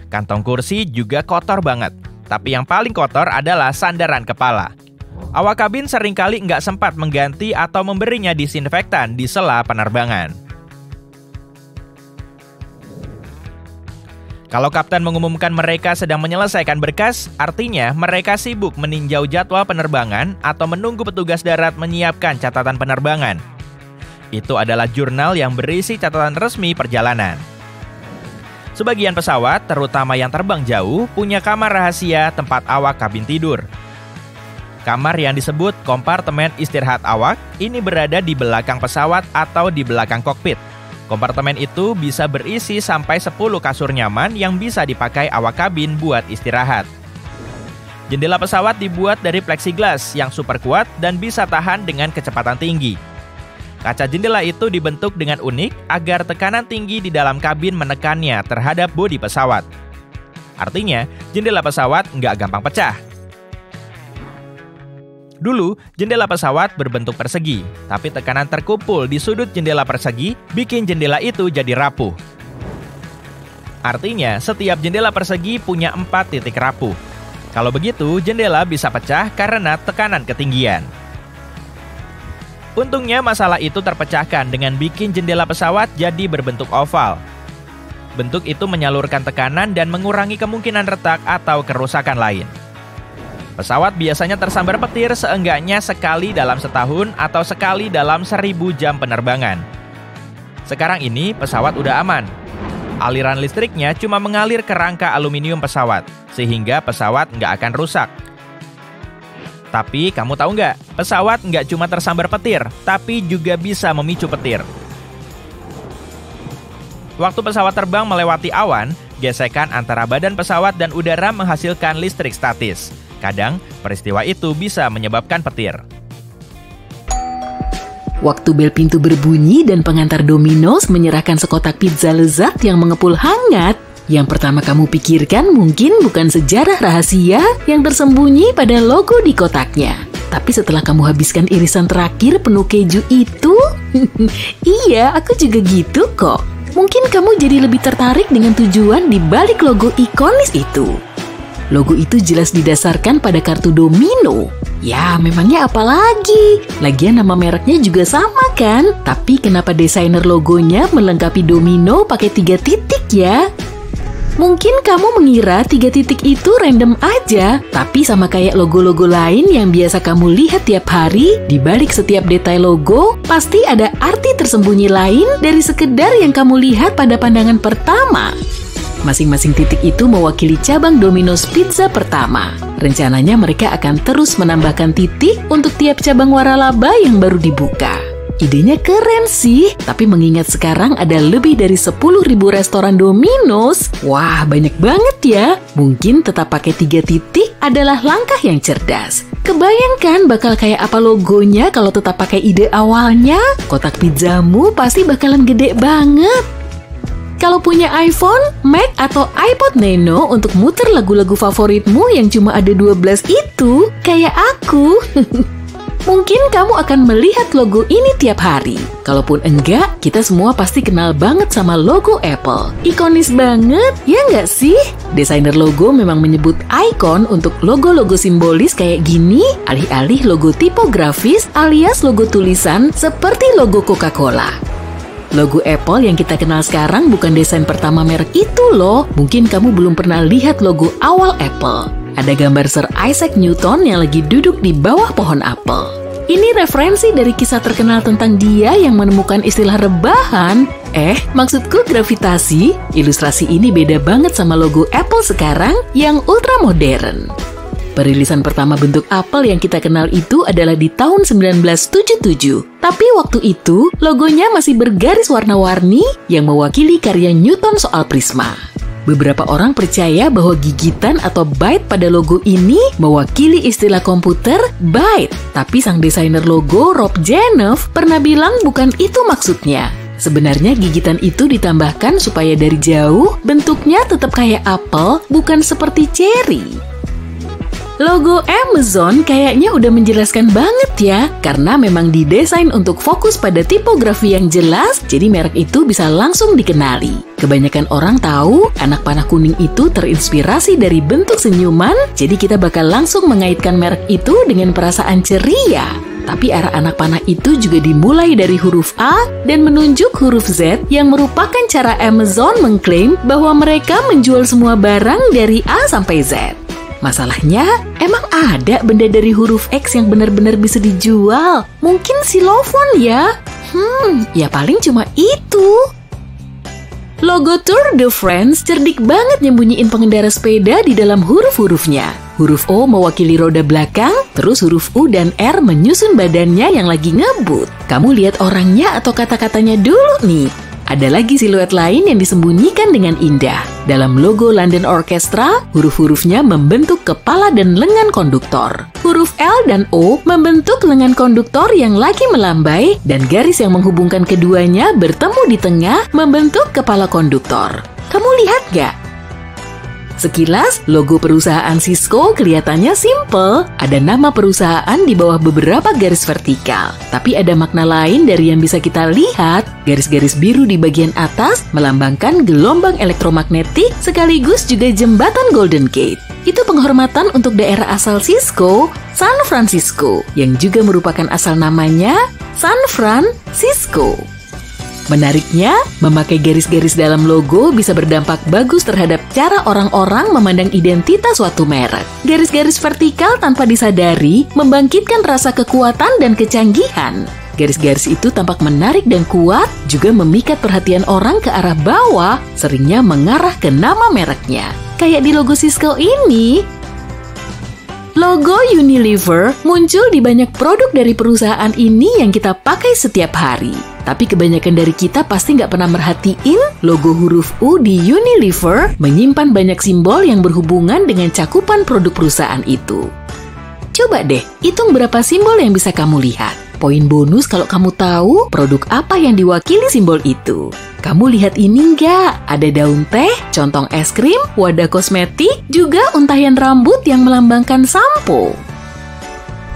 Kantong kursi juga kotor banget. Tapi yang paling kotor adalah sandaran kepala. Awak kabin seringkali nggak sempat mengganti atau memberinya disinfektan di sela penerbangan. Kalau kapten mengumumkan mereka sedang menyelesaikan berkas, artinya mereka sibuk meninjau jadwal penerbangan atau menunggu petugas darat menyiapkan catatan penerbangan. Itu adalah jurnal yang berisi catatan resmi perjalanan. Sebagian pesawat, terutama yang terbang jauh, punya kamar rahasia tempat awak kabin tidur. Kamar yang disebut kompartemen istirahat awak ini berada di belakang pesawat atau di belakang kokpit. Kompartemen itu bisa berisi sampai 10 kasur nyaman yang bisa dipakai awak kabin buat istirahat. Jendela pesawat dibuat dari plexiglass yang super kuat dan bisa tahan dengan kecepatan tinggi. Kaca jendela itu dibentuk dengan unik agar tekanan tinggi di dalam kabin menekannya terhadap bodi pesawat. Artinya, jendela pesawat nggak gampang pecah. Dulu, jendela pesawat berbentuk persegi, tapi tekanan terkumpul di sudut jendela persegi bikin jendela itu jadi rapuh. Artinya, setiap jendela persegi punya 4 titik rapuh. Kalau begitu, jendela bisa pecah karena tekanan ketinggian. Untungnya masalah itu terpecahkan dengan bikin jendela pesawat jadi berbentuk oval. Bentuk itu menyalurkan tekanan dan mengurangi kemungkinan retak atau kerusakan lain. Pesawat biasanya tersambar petir seenggaknya sekali dalam setahun atau sekali dalam 1000 jam penerbangan. Sekarang ini pesawat udah aman. Aliran listriknya cuma mengalir ke rangka aluminium pesawat, sehingga pesawat nggak akan rusak. Tapi kamu tahu nggak, pesawat nggak cuma tersambar petir, tapi juga bisa memicu petir. Waktu pesawat terbang melewati awan, gesekan antara badan pesawat dan udara menghasilkan listrik statis. Kadang, peristiwa itu bisa menyebabkan petir. Waktu bel pintu berbunyi dan pengantar Domino's menyerahkan sekotak pizza lezat yang mengepul hangat, yang pertama kamu pikirkan mungkin bukan sejarah rahasia yang tersembunyi pada logo di kotaknya. Tapi setelah kamu habiskan irisan terakhir penuh keju itu, iya, aku juga gitu kok. Mungkin kamu jadi lebih tertarik dengan tujuan di balik logo ikonis itu. Logo itu jelas didasarkan pada kartu domino. Ya, memangnya apa lagi? Lagian nama mereknya juga sama kan? Tapi kenapa desainer logonya melengkapi domino pakai 3 titik ya? Mungkin kamu mengira 3 titik itu random aja, tapi sama kayak logo-logo lain yang biasa kamu lihat tiap hari, di balik setiap detail logo, pasti ada arti tersembunyi lain dari sekedar yang kamu lihat pada pandangan pertama. Masing-masing titik itu mewakili cabang Domino's Pizza pertama. Rencananya mereka akan terus menambahkan titik untuk tiap cabang waralaba yang baru dibuka. Idenya keren sih, tapi mengingat sekarang ada lebih dari 10.000 restoran Domino's, wah banyak banget ya. Mungkin tetap pakai 3 titik adalah langkah yang cerdas. Kebayangkan bakal kayak apa logonya kalau tetap pakai ide awalnya? Kotak pizzamu pasti bakalan gede banget. Kalau punya iPhone, Mac, atau iPod Nano untuk muter lagu-lagu favoritmu yang cuma ada 12 itu, kayak aku, mungkin kamu akan melihat logo ini tiap hari. Kalaupun enggak, kita semua pasti kenal banget sama logo Apple. Ikonis banget, ya nggak sih? Desainer logo memang menyebut icon untuk logo-logo simbolis kayak gini, alih-alih logo tipografis alias logo tulisan seperti logo Coca-Cola. Logo Apple yang kita kenal sekarang bukan desain pertama merek itu loh. Mungkin kamu belum pernah lihat logo awal Apple. Ada gambar Sir Isaac Newton yang lagi duduk di bawah pohon apel. Ini referensi dari kisah terkenal tentang dia yang menemukan istilah rebahan. Maksudku gravitasi. Ilustrasi ini beda banget sama logo Apple sekarang yang ultra modern. Perilisan pertama bentuk apel yang kita kenal itu adalah di tahun 1977. Tapi waktu itu, logonya masih bergaris warna-warni yang mewakili karya Newton soal prisma. Beberapa orang percaya bahwa gigitan atau byte pada logo ini mewakili istilah komputer byte. Tapi sang desainer logo, Rob Janoff, pernah bilang bukan itu maksudnya. Sebenarnya gigitan itu ditambahkan supaya dari jauh bentuknya tetap kayak apel, bukan seperti cherry. Logo Amazon kayaknya udah menjelaskan banget ya, karena memang didesain untuk fokus pada tipografi yang jelas, jadi merek itu bisa langsung dikenali. Kebanyakan orang tahu anak panah kuning itu terinspirasi dari bentuk senyuman, jadi kita bakal langsung mengaitkan merek itu dengan perasaan ceria. Tapi arah anak panah itu juga dimulai dari huruf A dan menunjuk huruf Z yang merupakan cara Amazon mengklaim bahwa mereka menjual semua barang dari A sampai Z. Masalahnya, emang ada benda dari huruf X yang benar-benar bisa dijual? Mungkin xilofon ya? Ya paling cuma itu. Logo Tour de France cerdik banget nyembunyiin pengendara sepeda di dalam huruf-hurufnya. Huruf O mewakili roda belakang, terus huruf U dan R menyusun badannya yang lagi ngebut. Kamu lihat orangnya atau kata-katanya dulu nih. Ada lagi siluet lain yang disembunyikan dengan indah. Dalam logo London Orchestra, huruf-hurufnya membentuk kepala dan lengan konduktor. Huruf L dan O membentuk lengan konduktor yang lagi melambai, dan garis yang menghubungkan keduanya bertemu di tengah membentuk kepala konduktor. Kamu lihat gak? Sekilas, logo perusahaan Cisco kelihatannya simple. Ada nama perusahaan di bawah beberapa garis vertikal. Tapi ada makna lain dari yang bisa kita lihat. Garis-garis biru di bagian atas melambangkan gelombang elektromagnetik sekaligus juga jembatan Golden Gate. Itu penghormatan untuk daerah asal Cisco, San Francisco, yang juga merupakan asal namanya San Francisco. Menariknya, memakai garis-garis dalam logo bisa berdampak bagus terhadap cara orang-orang memandang identitas suatu merek. Garis-garis vertikal tanpa disadari membangkitkan rasa kekuatan dan kecanggihan. Garis-garis itu tampak menarik dan kuat, juga memikat perhatian orang ke arah bawah, seringnya mengarah ke nama mereknya. Kayak di logo Cisco ini. Logo Unilever muncul di banyak produk dari perusahaan ini yang kita pakai setiap hari. Tapi kebanyakan dari kita pasti nggak pernah merhatiin logo huruf U di Unilever menyimpan banyak simbol yang berhubungan dengan cakupan produk perusahaan itu. Coba deh, hitung berapa simbol yang bisa kamu lihat. Poin bonus kalau kamu tahu produk apa yang diwakili simbol itu. Kamu lihat ini nggak? Ada daun teh, contong es krim, wadah kosmetik, juga untayan rambut yang melambangkan sampo.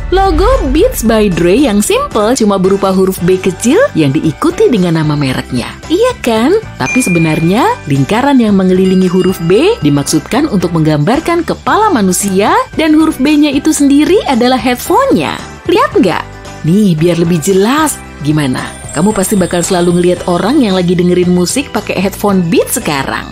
Logo Beats by Dre yang simple cuma berupa huruf B kecil yang diikuti dengan nama mereknya. Iya kan? Tapi sebenarnya lingkaran yang mengelilingi huruf B dimaksudkan untuk menggambarkan kepala manusia dan huruf B-nya itu sendiri adalah headphone-nya. Lihat nggak? Nih, biar lebih jelas. Gimana? Kamu pasti bakal selalu ngelihat orang yang lagi dengerin musik pakai headphone Beats sekarang.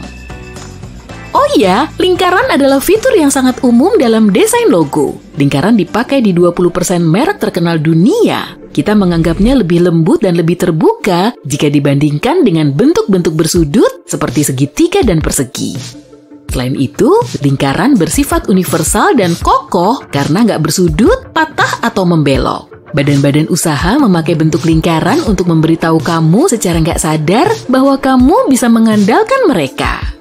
Oh iya, lingkaran adalah fitur yang sangat umum dalam desain logo. Lingkaran dipakai di 20% merek terkenal dunia. Kita menganggapnya lebih lembut dan lebih terbuka jika dibandingkan dengan bentuk-bentuk bersudut seperti segitiga dan persegi. Selain itu, lingkaran bersifat universal dan kokoh karena nggak bersudut, patah, atau membelok. Badan-badan usaha memakai bentuk lingkaran untuk memberitahu kamu secara nggak sadar bahwa kamu bisa mengandalkan mereka.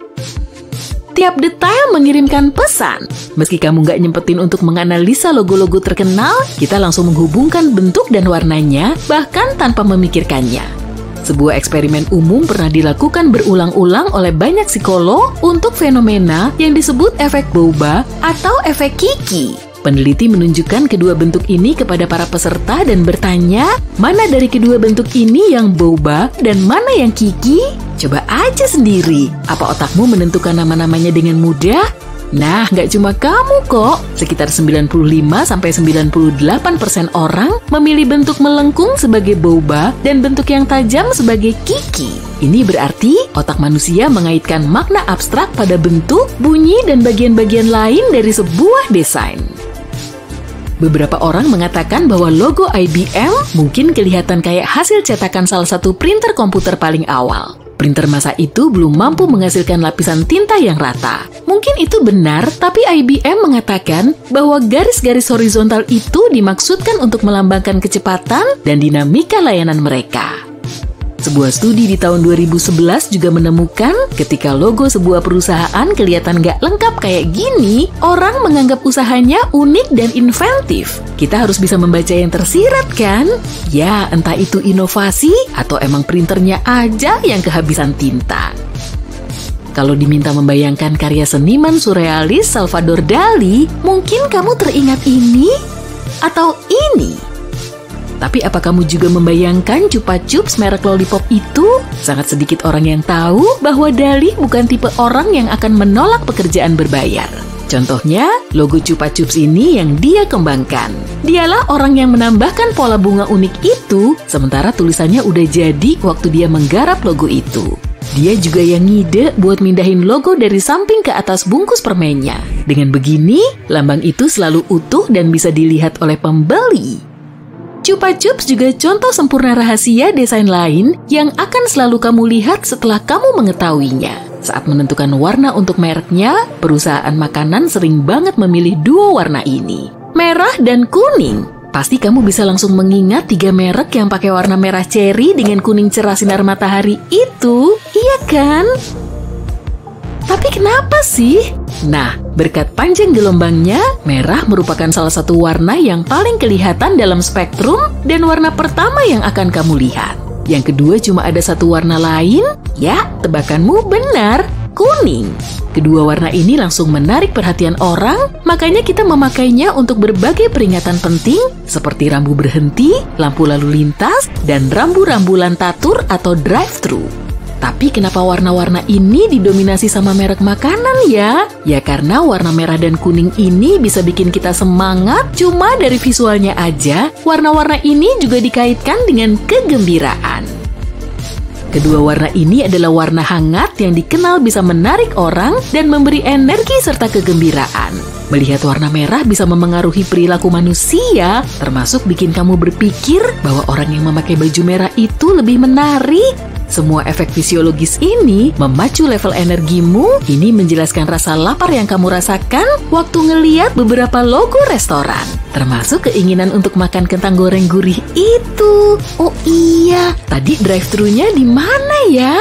Tiap detail mengirimkan pesan. Meski kamu nggak nyempetin untuk menganalisa logo-logo terkenal, kita langsung menghubungkan bentuk dan warnanya, bahkan tanpa memikirkannya. Sebuah eksperimen umum pernah dilakukan berulang-ulang oleh banyak psikolog untuk fenomena yang disebut efek boba atau efek Kiki. Peneliti menunjukkan kedua bentuk ini kepada para peserta dan bertanya, mana dari kedua bentuk ini yang boba dan mana yang Kiki? Coba aja sendiri, apa otakmu menentukan nama-namanya dengan mudah? Nah, nggak cuma kamu kok. Sekitar 95-98% orang memilih bentuk melengkung sebagai boba dan bentuk yang tajam sebagai Kiki. Ini berarti otak manusia mengaitkan makna abstrak pada bentuk, bunyi, dan bagian-bagian lain dari sebuah desain. Beberapa orang mengatakan bahwa logo IBM mungkin kelihatan kayak hasil cetakan salah satu printer komputer paling awal. Printer masa itu belum mampu menghasilkan lapisan tinta yang rata. Mungkin itu benar, tapi IBM mengatakan bahwa garis-garis horizontal itu dimaksudkan untuk melambangkan kecepatan dan dinamika layanan mereka. Sebuah studi di tahun 2011 juga menemukan ketika logo sebuah perusahaan kelihatan nggak lengkap kayak gini, orang menganggap usahanya unik dan inventif. Kita harus bisa membaca yang tersirat kan? Ya, entah itu inovasi atau emang printernya aja yang kehabisan tinta. Kalau diminta membayangkan karya seniman surrealis Salvador Dali, mungkin kamu teringat ini atau ini. Tapi apa kamu juga membayangkan Chupa Chups merek lollipop itu? Sangat sedikit orang yang tahu bahwa Dali bukan tipe orang yang akan menolak pekerjaan berbayar. Contohnya, logo Chupa Chups ini yang dia kembangkan. Dialah orang yang menambahkan pola bunga unik itu, sementara tulisannya udah jadi waktu dia menggarap logo itu. Dia juga yang ngide buat mindahin logo dari samping ke atas bungkus permennya. Dengan begini, lambang itu selalu utuh dan bisa dilihat oleh pembeli. Chupa Chups juga contoh sempurna rahasia desain lain yang akan selalu kamu lihat setelah kamu mengetahuinya. Saat menentukan warna untuk mereknya, perusahaan makanan sering banget memilih dua warna ini, merah dan kuning. Pasti kamu bisa langsung mengingat 3 merek yang pakai warna merah ceri dengan kuning cerah sinar matahari itu, iya kan? Tapi kenapa sih? Nah, berkat panjang gelombangnya, merah merupakan salah satu warna yang paling kelihatan dalam spektrum dan warna pertama yang akan kamu lihat. Yang kedua cuma ada satu warna lain? Ya, tebakanmu benar, kuning. Kedua warna ini langsung menarik perhatian orang, makanya kita memakainya untuk berbagai peringatan penting seperti rambu berhenti, lampu lalu lintas, dan rambu-rambu lantatur atau drive-thru. Tapi kenapa warna-warna ini didominasi sama merek makanan ya? Ya karena warna merah dan kuning ini bisa bikin kita semangat, cuma dari visualnya aja, warna-warna ini juga dikaitkan dengan kegembiraan. Kedua warna ini adalah warna hangat yang dikenal bisa menarik orang dan memberi energi serta kegembiraan. Melihat warna merah bisa memengaruhi perilaku manusia, termasuk bikin kamu berpikir bahwa orang yang memakai baju merah itu lebih menarik. Semua efek fisiologis ini memacu level energimu. Ini menjelaskan rasa lapar yang kamu rasakan waktu ngeliat beberapa logo restoran. Termasuk keinginan untuk makan kentang goreng gurih itu. Oh iya, tadi drive-thru-nya di mana ya?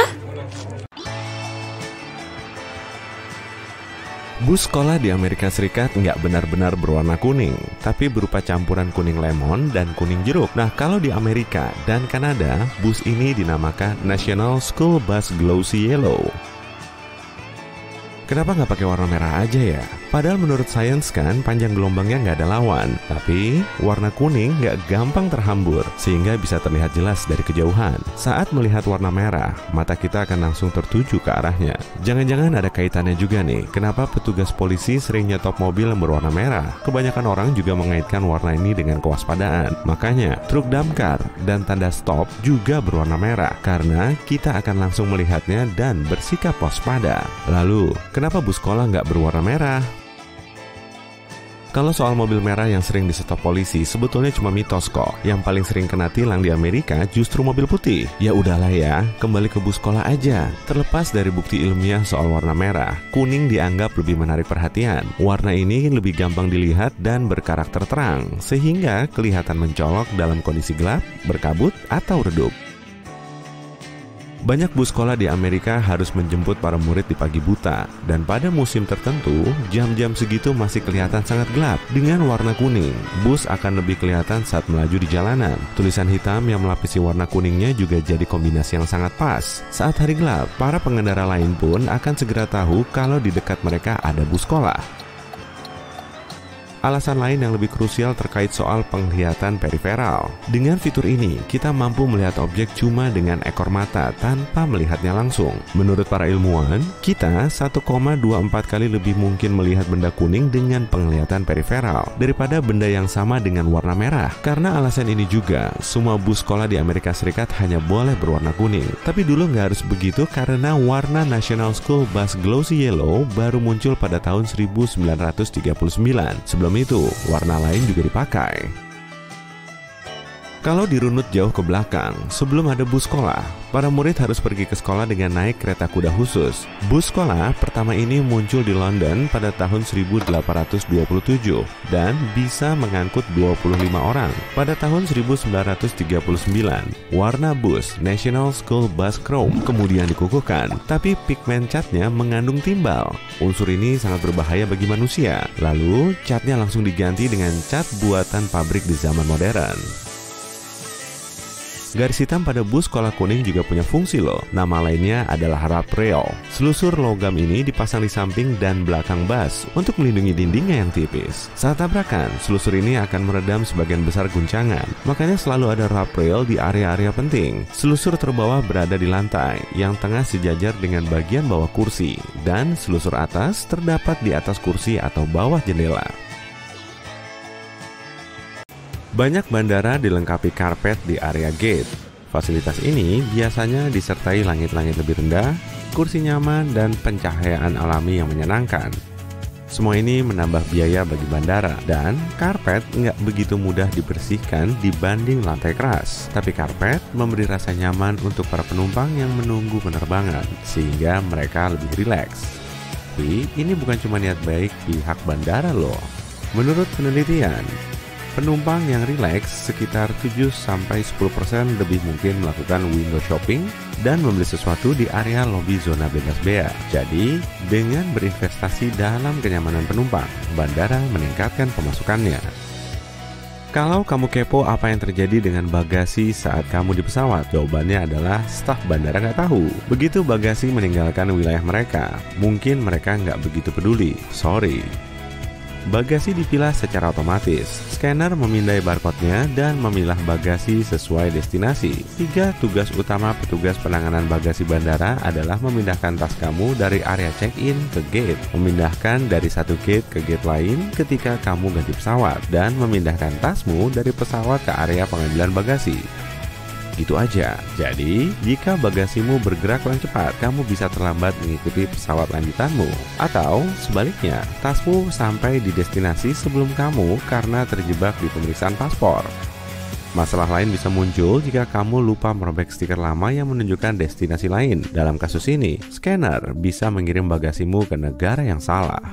Bus sekolah di Amerika Serikat nggak benar-benar berwarna kuning, tapi berupa campuran kuning lemon dan kuning jeruk. Nah, kalau di Amerika dan Kanada, bus ini dinamakan National School Bus Glossy Yellow. Kenapa nggak pakai warna merah aja ya? Padahal menurut sains kan panjang gelombangnya nggak ada lawan. Tapi warna kuning nggak gampang terhambur sehingga bisa terlihat jelas dari kejauhan. Saat melihat warna merah, mata kita akan langsung tertuju ke arahnya. Jangan-jangan ada kaitannya juga nih. Kenapa petugas polisi sering nyetop mobil yang berwarna merah? Kebanyakan orang juga mengaitkan warna ini dengan kewaspadaan. Makanya truk damkar dan tanda stop juga berwarna merah karena kita akan langsung melihatnya dan bersikap waspada. Lalu, kenapa bus sekolah nggak berwarna merah? Kalau soal mobil merah yang sering disetop polisi, sebetulnya cuma mitos kok. Yang paling sering kena tilang di Amerika justru mobil putih. Ya udahlah ya, kembali ke bus sekolah aja. Terlepas dari bukti ilmiah soal warna merah, kuning dianggap lebih menarik perhatian. Warna ini lebih gampang dilihat dan berkarakter terang, sehingga kelihatan mencolok dalam kondisi gelap, berkabut, atau redup. Banyak bus sekolah di Amerika harus menjemput para murid di pagi buta, dan pada musim tertentu, jam-jam segitu masih kelihatan sangat gelap. Dengan warna kuning, bus akan lebih kelihatan saat melaju di jalanan. Tulisan hitam yang melapisi warna kuningnya juga jadi kombinasi yang sangat pas. Saat hari gelap, para pengendara lain pun akan segera tahu kalau di dekat mereka ada bus sekolah. Alasan lain yang lebih krusial terkait soal penglihatan periferal. Dengan fitur ini, kita mampu melihat objek cuma dengan ekor mata tanpa melihatnya langsung. Menurut para ilmuwan, kita 1,24 kali lebih mungkin melihat benda kuning dengan penglihatan periferal daripada benda yang sama dengan warna merah. Karena alasan ini juga, semua bus sekolah di Amerika Serikat hanya boleh berwarna kuning. Tapi dulu nggak harus begitu karena warna National School Bus Glossy Yellow baru muncul pada tahun 1939. Sebelum itu, warna lain juga dipakai. Kalau dirunut jauh ke belakang, sebelum ada bus sekolah, para murid harus pergi ke sekolah dengan naik kereta kuda khusus. Bus sekolah pertama ini muncul di London pada tahun 1827 dan bisa mengangkut 25 orang. Pada tahun 1939, warna bus National School Bus Chrome kemudian dikukuhkan, tapi pigmen catnya mengandung timbal. Unsur ini sangat berbahaya bagi manusia. Lalu, catnya langsung diganti dengan cat buatan pabrik di zaman modern. Garis hitam pada bus kola kuning juga punya fungsi loh. Nama lainnya adalah wrap rail. Selusur logam ini dipasang di samping dan belakang bus untuk melindungi dindingnya yang tipis. Saat tabrakan, selusur ini akan meredam sebagian besar guncangan. Makanya selalu ada wrap rail di area-area penting. Selusur terbawah berada di lantai, yang tengah sejajar dengan bagian bawah kursi, dan selusur atas terdapat di atas kursi atau bawah jendela. Banyak bandara dilengkapi karpet di area gate. Fasilitas ini biasanya disertai langit-langit lebih rendah, kursi nyaman, dan pencahayaan alami yang menyenangkan. Semua ini menambah biaya bagi bandara, dan karpet nggak begitu mudah dibersihkan dibanding lantai keras. Tapi karpet memberi rasa nyaman untuk para penumpang yang menunggu penerbangan, sehingga mereka lebih rileks. Tapi ini bukan cuma niat baik pihak bandara loh. Menurut penelitian, penumpang yang rileks sekitar 7-10% lebih mungkin melakukan window shopping dan membeli sesuatu di area lobi zona bebas bea. Jadi, dengan berinvestasi dalam kenyamanan penumpang, bandara meningkatkan pemasukannya. Kalau kamu kepo apa yang terjadi dengan bagasi saat kamu di pesawat, jawabannya adalah staf bandara nggak tahu. Begitu bagasi meninggalkan wilayah mereka, mungkin mereka nggak begitu peduli. Sorry. Bagasi dipilah secara otomatis. Scanner memindai barcode-nya dan memilah bagasi sesuai destinasi. 3 tugas utama petugas penanganan bagasi bandara adalah memindahkan tas kamu dari area check-in ke gate, memindahkan dari satu gate ke gate lain ketika kamu ganti pesawat, dan memindahkan tasmu dari pesawat ke area pengambilan bagasi. Itu aja. Jadi, jika bagasimu bergerak kurang cepat, kamu bisa terlambat mengikuti pesawat lanjutanmu. Atau, sebaliknya, tasmu sampai di destinasi sebelum kamu karena terjebak di pemeriksaan paspor. Masalah lain bisa muncul jika kamu lupa merobek stiker lama yang menunjukkan destinasi lain. Dalam kasus ini, scanner bisa mengirim bagasimu ke negara yang salah.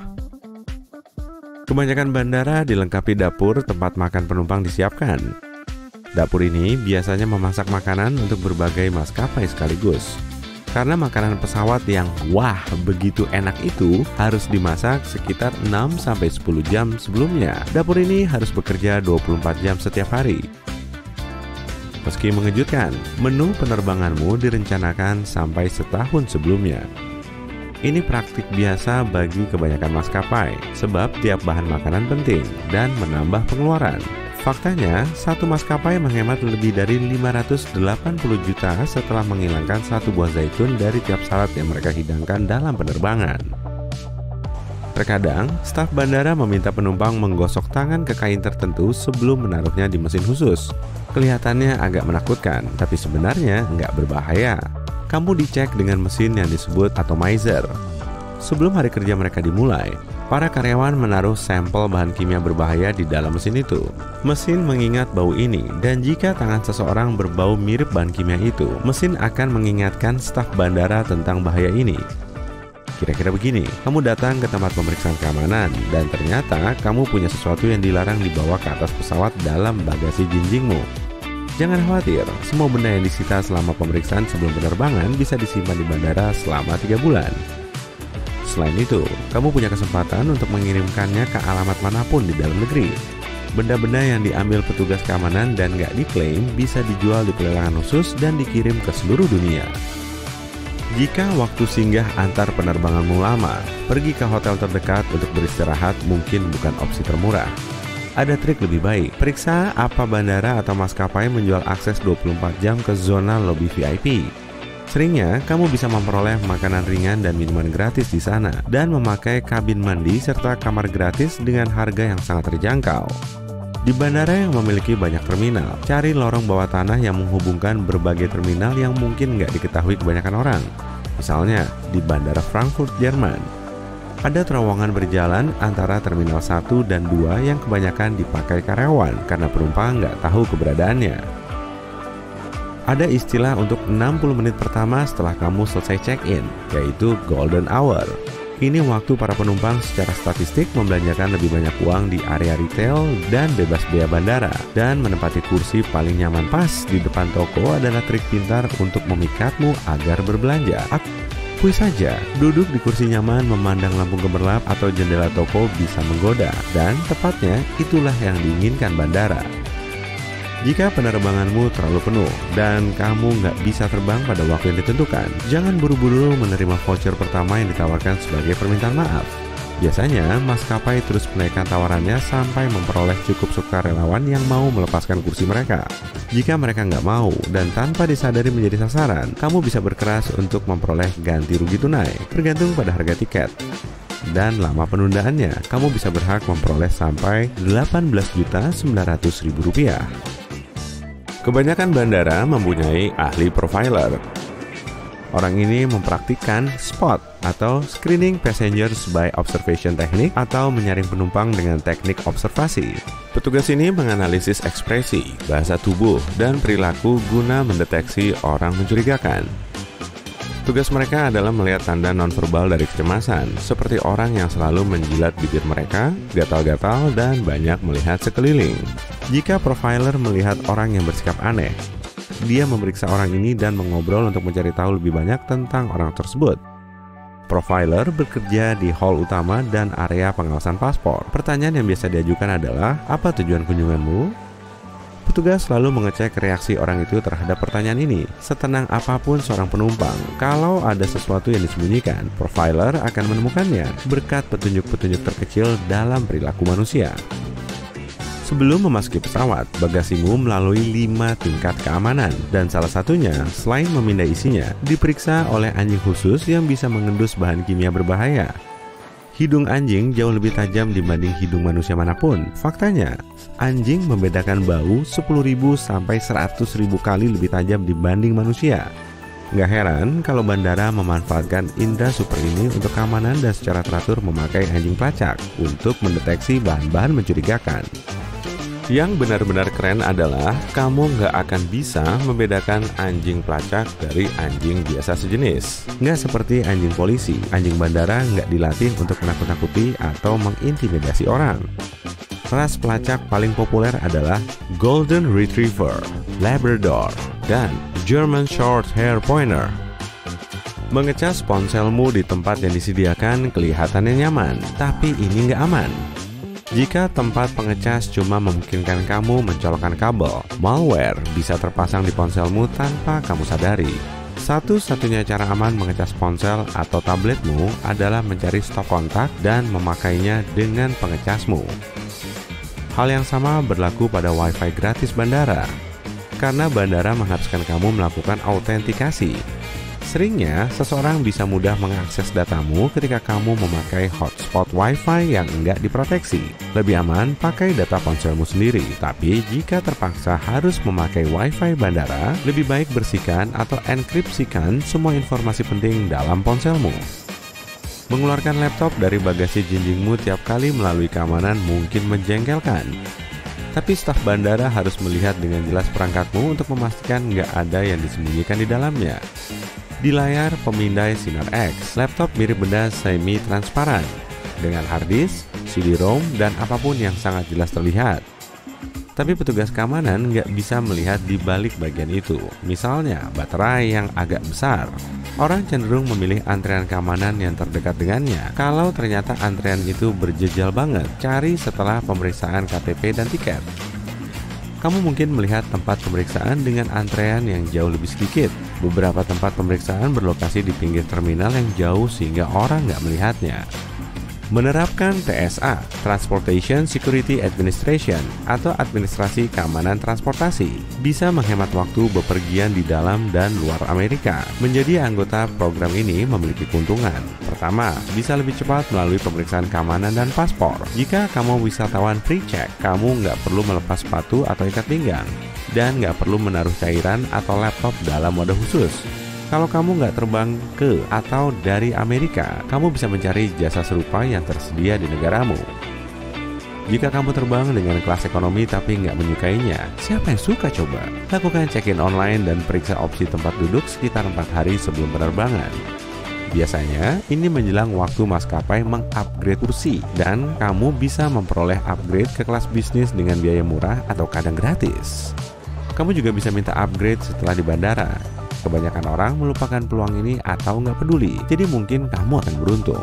Kebanyakan bandara dilengkapi dapur tempat makan penumpang disiapkan. Dapur ini biasanya memasak makanan untuk berbagai maskapai sekaligus. Karena makanan pesawat yang wah begitu enak itu harus dimasak sekitar 6-10 jam sebelumnya. Dapur ini harus bekerja 24 jam setiap hari. Meski mengejutkan, menu penerbanganmu direncanakan sampai setahun sebelumnya. Ini praktik biasa bagi kebanyakan maskapai, sebab tiap bahan makanan penting dan menambah pengeluaran. Faktanya, satu maskapai menghemat lebih dari 580 juta setelah menghilangkan satu buah zaitun dari tiap salad yang mereka hidangkan dalam penerbangan. Terkadang, staf bandara meminta penumpang menggosok tangan ke kain tertentu sebelum menaruhnya di mesin khusus. Kelihatannya agak menakutkan, tapi sebenarnya nggak berbahaya. Kamu dicek dengan mesin yang disebut atomizer. Sebelum hari kerja mereka dimulai, para karyawan menaruh sampel bahan kimia berbahaya di dalam mesin itu. Mesin mengingat bau ini, dan jika tangan seseorang berbau mirip bahan kimia itu, mesin akan mengingatkan staf bandara tentang bahaya ini. Kira-kira begini, kamu datang ke tempat pemeriksaan keamanan, dan ternyata kamu punya sesuatu yang dilarang dibawa ke atas pesawat dalam bagasi jinjingmu. Jangan khawatir, semua benda yang disita selama pemeriksaan sebelum penerbangan bisa disimpan di bandara selama 3 bulan. Selain itu, kamu punya kesempatan untuk mengirimkannya ke alamat manapun di dalam negeri. Benda-benda yang diambil petugas keamanan dan nggak diklaim bisa dijual di pelelangan khusus dan dikirim ke seluruh dunia. Jika waktu singgah antar penerbanganmu lama, pergi ke hotel terdekat untuk beristirahat mungkin bukan opsi termurah. Ada trik lebih baik, periksa apa bandara atau maskapai menjual akses 24 jam ke zona lobby VIP. Seringnya, kamu bisa memperoleh makanan ringan dan minuman gratis di sana, dan memakai kabin mandi serta kamar gratis dengan harga yang sangat terjangkau. Di bandara yang memiliki banyak terminal, cari lorong bawah tanah yang menghubungkan berbagai terminal yang mungkin nggak diketahui kebanyakan orang. Misalnya, di Bandara Frankfurt, Jerman. Ada terowongan berjalan antara Terminal 1 dan 2 yang kebanyakan dipakai karyawan karena penumpang nggak tahu keberadaannya. Ada istilah untuk 60 menit pertama setelah kamu selesai check-in, yaitu Golden Hour. Ini waktu para penumpang secara statistik membelanjakan lebih banyak uang di area retail dan bebas bea bandara. Dan menempati kursi paling nyaman pas di depan toko adalah trik pintar untuk memikatmu agar berbelanja. Akui saja, duduk di kursi nyaman memandang lampu gemerlap atau jendela toko bisa menggoda. Dan tepatnya itulah yang diinginkan bandara. Jika penerbanganmu terlalu penuh dan kamu nggak bisa terbang pada waktu yang ditentukan, jangan buru-buru menerima voucher pertama yang ditawarkan sebagai permintaan maaf. Biasanya, maskapai terus menaikkan tawarannya sampai memperoleh cukup sukarelawan yang mau melepaskan kursi mereka. Jika mereka nggak mau dan tanpa disadari menjadi sasaran, kamu bisa berkeras untuk memperoleh ganti rugi tunai, tergantung pada harga tiket. Dan lama penundaannya, kamu bisa berhak memperoleh sampai Rp18.900.000. Kebanyakan bandara mempunyai ahli profiler. Orang ini mempraktikkan SPOT atau Screening Passengers by Observation Technique atau menyaring penumpang dengan teknik observasi. Petugas ini menganalisis ekspresi, bahasa tubuh, dan perilaku guna mendeteksi orang mencurigakan. Tugas mereka adalah melihat tanda nonverbal dari kecemasan, seperti orang yang selalu menjilat bibir mereka, gatal-gatal, dan banyak melihat sekeliling. Jika profiler melihat orang yang bersikap aneh, dia memeriksa orang ini dan mengobrol untuk mencari tahu lebih banyak tentang orang tersebut. Profiler bekerja di hall utama dan area pengawasan paspor. Pertanyaan yang biasa diajukan adalah, apa tujuan kunjunganmu? Petugas selalu mengecek reaksi orang itu terhadap pertanyaan ini. Setenang apapun seorang penumpang, kalau ada sesuatu yang disembunyikan, profiler akan menemukannya berkat petunjuk-petunjuk terkecil dalam perilaku manusia. Sebelum memasuki pesawat, bagasimu melalui 5 tingkat keamanan, dan salah satunya, selain memindai isinya, diperiksa oleh anjing khusus yang bisa mengendus bahan kimia berbahaya. Hidung anjing jauh lebih tajam dibanding hidung manusia manapun. Faktanya, anjing membedakan bau 10.000 sampai 100.000 kali lebih tajam dibanding manusia. Nggak heran kalau bandara memanfaatkan indera super ini untuk keamanan dan secara teratur memakai anjing pelacak untuk mendeteksi bahan-bahan mencurigakan. Yang benar-benar keren adalah kamu nggak akan bisa membedakan anjing pelacak dari anjing biasa sejenis. Nggak seperti anjing polisi, anjing bandara nggak dilatih untuk menakut-nakuti atau mengintimidasi orang. Ras pelacak paling populer adalah Golden Retriever, Labrador, dan German Short Hair Pointer. Mengecas ponselmu di tempat yang disediakan kelihatannya nyaman, tapi ini nggak aman. Jika tempat pengecas cuma memungkinkan kamu mencolokkan kabel, malware bisa terpasang di ponselmu tanpa kamu sadari. Satu-satunya cara aman mengecas ponsel atau tabletmu adalah mencari stop kontak dan memakainya dengan pengecasmu. Hal yang sama berlaku pada WiFi gratis bandara, karena bandara mengharuskan kamu melakukan autentikasi. Seringnya, seseorang bisa mudah mengakses datamu ketika kamu memakai hotspot Wi-Fi yang enggak diproteksi. Lebih aman pakai data ponselmu sendiri, tapi jika terpaksa harus memakai Wi-Fi bandara, lebih baik bersihkan atau enkripsikan semua informasi penting dalam ponselmu. Mengeluarkan laptop dari bagasi jinjingmu tiap kali melalui keamanan mungkin menjengkelkan. Tapi staf bandara harus melihat dengan jelas perangkatmu untuk memastikan nggak ada yang disembunyikan di dalamnya. Di layar pemindai sinar X, laptop mirip benda semi-transparan dengan hard disk, CD-ROM, dan apapun yang sangat jelas terlihat. Tapi petugas keamanan nggak bisa melihat di balik bagian itu. Misalnya, baterai yang agak besar. Orang cenderung memilih antrean keamanan yang terdekat dengannya. Kalau ternyata antrean itu berjejal banget, cari setelah pemeriksaan KTP dan tiket. Kamu mungkin melihat tempat pemeriksaan dengan antrean yang jauh lebih sedikit. Beberapa tempat pemeriksaan berlokasi di pinggir terminal yang jauh sehingga orang nggak melihatnya. Menerapkan TSA, Transportation Security Administration, atau Administrasi Keamanan Transportasi, bisa menghemat waktu bepergian di dalam dan luar Amerika. Menjadi anggota program ini memiliki keuntungan. Pertama, bisa lebih cepat melalui pemeriksaan keamanan dan paspor. Jika kamu wisatawan pre-check, kamu nggak perlu melepas sepatu atau ikat pinggang, dan nggak perlu menaruh cairan atau laptop dalam wadah khusus. Kalau kamu nggak terbang ke atau dari Amerika, kamu bisa mencari jasa serupa yang tersedia di negaramu. Jika kamu terbang dengan kelas ekonomi tapi nggak menyukainya, siapa yang suka coba? Lakukan check-in online dan periksa opsi tempat duduk sekitar 4 hari sebelum penerbangan. Biasanya, ini menjelang waktu maskapai mengupgrade kursi, dan kamu bisa memperoleh upgrade ke kelas bisnis dengan biaya murah atau kadang gratis. Kamu juga bisa minta upgrade setelah di bandara. Kebanyakan orang melupakan peluang ini atau nggak peduli, jadi mungkin kamu akan beruntung.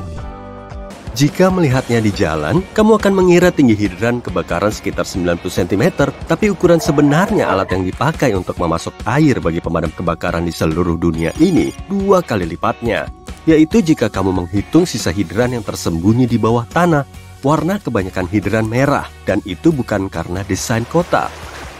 Jika melihatnya di jalan, kamu akan mengira tinggi hidran kebakaran sekitar 90 cm, tapi ukuran sebenarnya alat yang dipakai untuk memasok air bagi pemadam kebakaran di seluruh dunia ini 2 kali lipatnya. Yaitu jika kamu menghitung sisa hidran yang tersembunyi di bawah tanah. Warna kebanyakan hidran merah, dan itu bukan karena desain kota.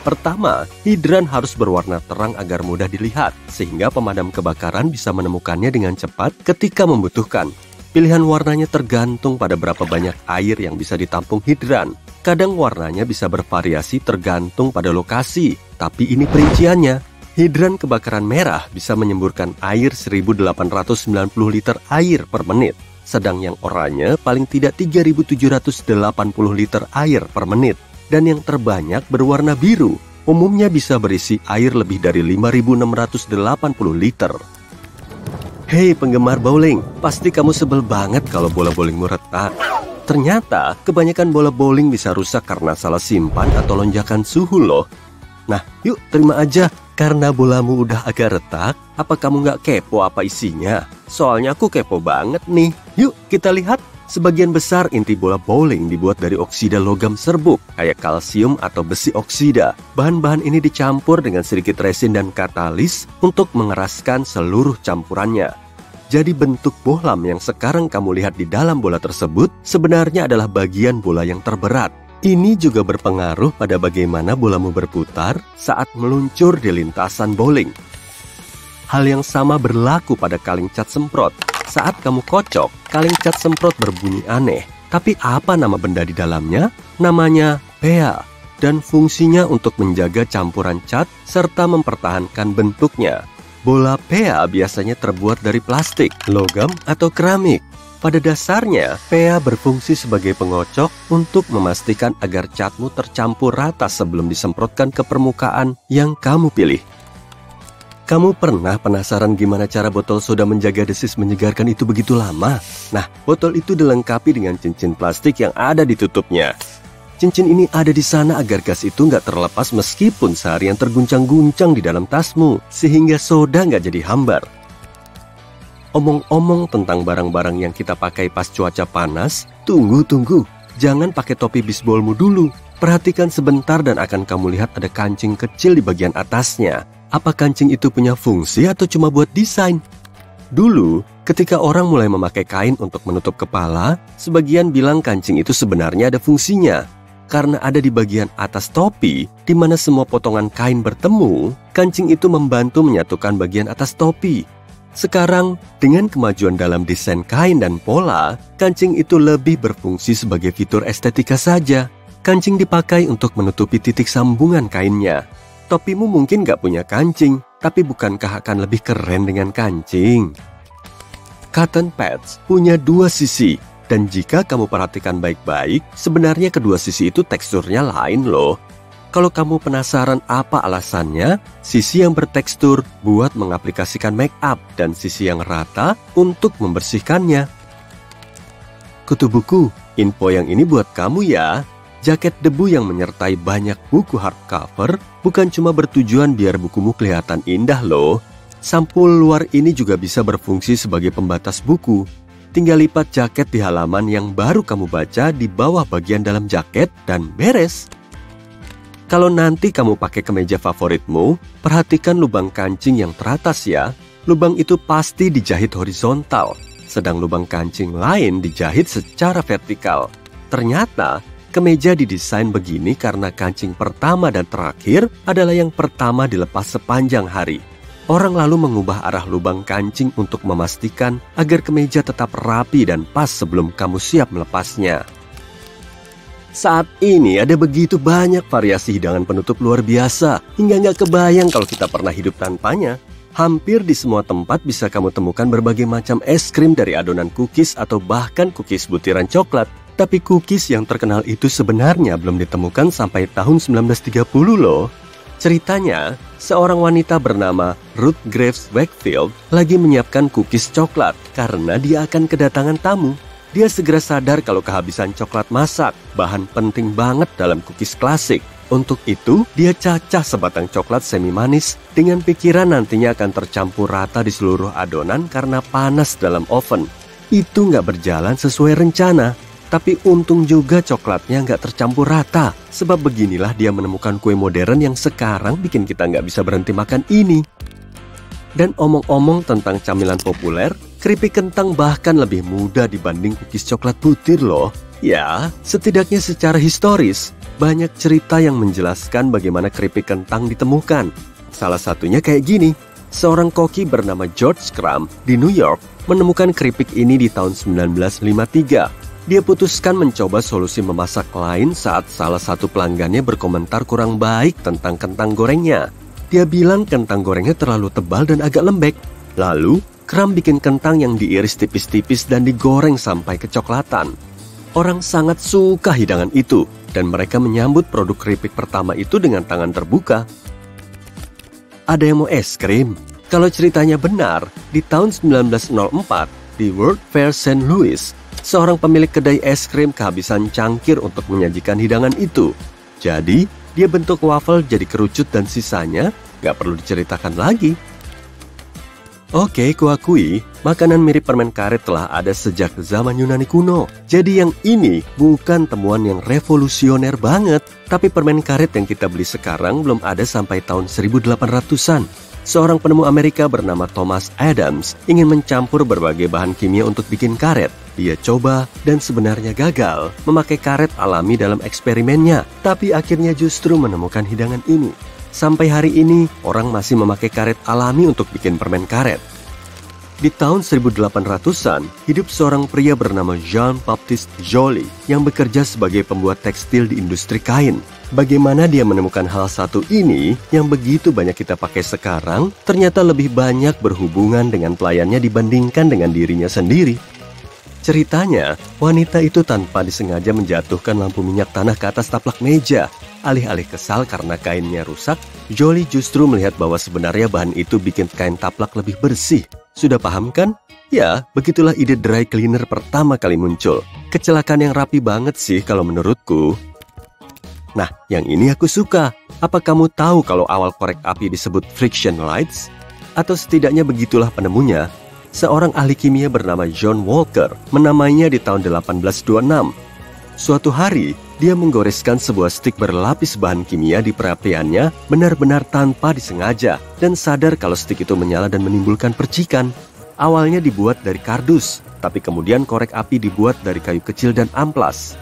Pertama, hidran harus berwarna terang agar mudah dilihat, sehingga pemadam kebakaran bisa menemukannya dengan cepat ketika membutuhkan. Pilihan warnanya tergantung pada berapa banyak air yang bisa ditampung hidran. Kadang warnanya bisa bervariasi tergantung pada lokasi, tapi ini perinciannya. Hidran kebakaran merah bisa menyemburkan air 1890 liter air per menit. Sedang yang oranye paling tidak 3.780 liter air per menit. Dan yang terbanyak berwarna biru, umumnya bisa berisi air lebih dari 5.680 liter. Hei penggemar bowling, pasti kamu sebel banget kalau bola bowlingmu retak. Ternyata kebanyakan bola bowling bisa rusak karena salah simpan atau lonjakan suhu loh. Nah, yuk terima aja. Karena bolamu udah agak retak, apa kamu nggak kepo apa isinya? Soalnya aku kepo banget nih. Yuk kita lihat. Sebagian besar inti bola bowling dibuat dari oksida logam serbuk, kayak kalsium atau besi oksida. Bahan-bahan ini dicampur dengan sedikit resin dan katalis untuk mengeraskan seluruh campurannya. Jadi bentuk bohlam yang sekarang kamu lihat di dalam bola tersebut sebenarnya adalah bagian bola yang terberat. Ini juga berpengaruh pada bagaimana bolamu berputar saat meluncur di lintasan bowling. Hal yang sama berlaku pada kaleng cat semprot. Saat kamu kocok, kaleng cat semprot berbunyi aneh. Tapi apa nama benda di dalamnya? Namanya PEA. Dan fungsinya untuk menjaga campuran cat serta mempertahankan bentuknya. Bola PEA biasanya terbuat dari plastik, logam, atau keramik. Pada dasarnya, PEA berfungsi sebagai pengocok untuk memastikan agar catmu tercampur rata sebelum disemprotkan ke permukaan yang kamu pilih. Kamu pernah penasaran gimana cara botol soda menjaga desis menyegarkan itu begitu lama? Nah, botol itu dilengkapi dengan cincin plastik yang ada di tutupnya. Cincin ini ada di sana agar gas itu nggak terlepas meskipun seharian terguncang-guncang di dalam tasmu, sehingga soda nggak jadi hambar. Omong-omong tentang barang-barang yang kita pakai pas cuaca panas, tunggu. Jangan pakai topi bisbolmu dulu. Perhatikan sebentar dan akan kamu lihat ada kancing kecil di bagian atasnya. Apa kancing itu punya fungsi atau cuma buat desain? Dulu, ketika orang mulai memakai kain untuk menutup kepala, sebagian bilang kancing itu sebenarnya ada fungsinya. Karena ada di bagian atas topi, di mana semua potongan kain bertemu, kancing itu membantu menyatukan bagian atas topi. Sekarang, dengan kemajuan dalam desain kain dan pola, kancing itu lebih berfungsi sebagai fitur estetika saja. Kancing dipakai untuk menutupi titik sambungan kainnya. Topimu mungkin gak punya kancing, tapi bukankah akan lebih keren dengan kancing? Cotton pads punya 2 sisi, dan jika kamu perhatikan baik-baik, sebenarnya kedua sisi itu teksturnya lain loh. Kalau kamu penasaran apa alasannya, sisi yang bertekstur buat mengaplikasikan make up dan sisi yang rata untuk membersihkannya. Kutu buku, info yang ini buat kamu ya. Jaket debu yang menyertai banyak buku hardcover bukan cuma bertujuan biar bukumu kelihatan indah loh. Sampul luar ini juga bisa berfungsi sebagai pembatas buku. Tinggal lipat jaket di halaman yang baru kamu baca di bawah bagian dalam jaket dan beres. Kalau nanti kamu pakai kemeja favoritmu, perhatikan lubang kancing yang teratas ya. Lubang itu pasti dijahit horizontal, sedang lubang kancing lain dijahit secara vertikal. Ternyata, kemeja didesain begini karena kancing pertama dan terakhir adalah yang pertama dilepas sepanjang hari. Orang lalu mengubah arah lubang kancing untuk memastikan agar kemeja tetap rapi dan pas sebelum kamu siap melepasnya. Saat ini ada begitu banyak variasi hidangan penutup luar biasa, hingga nggak kebayang kalau kita pernah hidup tanpanya. Hampir di semua tempat bisa kamu temukan berbagai macam es krim dari adonan cookies atau bahkan cookies butiran coklat. Tapi cookies yang terkenal itu sebenarnya belum ditemukan sampai tahun 1930 loh. Ceritanya, seorang wanita bernama Ruth Graves Wakefield lagi menyiapkan cookies coklat karena dia akan kedatangan tamu. Dia segera sadar kalau kehabisan coklat masak, bahan penting banget dalam cookies klasik. Untuk itu, dia cacah sebatang coklat semi manis dengan pikiran nantinya akan tercampur rata di seluruh adonan karena panas dalam oven. Itu nggak berjalan sesuai rencana. Tapi untung juga coklatnya nggak tercampur rata. Sebab beginilah dia menemukan kue modern yang sekarang bikin kita nggak bisa berhenti makan ini. Dan omong-omong tentang camilan populer, keripik kentang bahkan lebih mudah dibanding cookies coklat butir loh. Ya, setidaknya secara historis, banyak cerita yang menjelaskan bagaimana keripik kentang ditemukan. Salah satunya kayak gini. Seorang koki bernama George Crumb di New York menemukan keripik ini di tahun 1953. Dia putuskan mencoba solusi memasak lain saat salah satu pelanggannya berkomentar kurang baik tentang kentang gorengnya. Dia bilang kentang gorengnya terlalu tebal dan agak lembek. Lalu, Crumb bikin kentang yang diiris tipis-tipis dan digoreng sampai kecoklatan. Orang sangat suka hidangan itu, dan mereka menyambut produk keripik pertama itu dengan tangan terbuka. Ada yang mau es krim? Kalau ceritanya benar, di tahun 1904, di World Fair St. Louis, seorang pemilik kedai es krim kehabisan cangkir untuk menyajikan hidangan itu. Jadi, dia bentuk waffle jadi kerucut dan sisanya nggak perlu diceritakan lagi. Oke, kuakui, makanan mirip permen karet telah ada sejak zaman Yunani kuno. Jadi yang ini bukan temuan yang revolusioner banget. Tapi permen karet yang kita beli sekarang belum ada sampai tahun 1800-an. Seorang penemu Amerika bernama Thomas Adams ingin mencampur berbagai bahan kimia untuk bikin karet. Dia coba dan sebenarnya gagal memakai karet alami dalam eksperimennya. Tapi akhirnya justru menemukan hidangan ini. Sampai hari ini, orang masih memakai karet alami untuk bikin permen karet. Di tahun 1800-an, hidup seorang pria bernama Jean-Baptiste Joly yang bekerja sebagai pembuat tekstil di industri kain. Bagaimana dia menemukan hal satu ini yang begitu banyak kita pakai sekarang, ternyata lebih banyak berhubungan dengan pelayannya dibandingkan dengan dirinya sendiri. Ceritanya, wanita itu tanpa disengaja menjatuhkan lampu minyak tanah ke atas taplak meja. Alih-alih kesal karena kainnya rusak, Joly justru melihat bahwa sebenarnya bahan itu bikin kain taplak lebih bersih. Sudah paham kan? Ya, begitulah ide dry cleaner pertama kali muncul. Kecelakaan yang rapi banget sih kalau menurutku. Nah, yang ini aku suka. Apa kamu tahu kalau awal korek api disebut friction lights? Atau setidaknya begitulah penemunya. Seorang ahli kimia bernama John Walker menamainya di tahun 1826. Suatu hari, dia menggoreskan sebuah stik berlapis bahan kimia di perapiannya benar-benar tanpa disengaja dan sadar kalau stik itu menyala dan menimbulkan percikan. Awalnya dibuat dari kardus, tapi kemudian korek api dibuat dari kayu kecil dan amplas.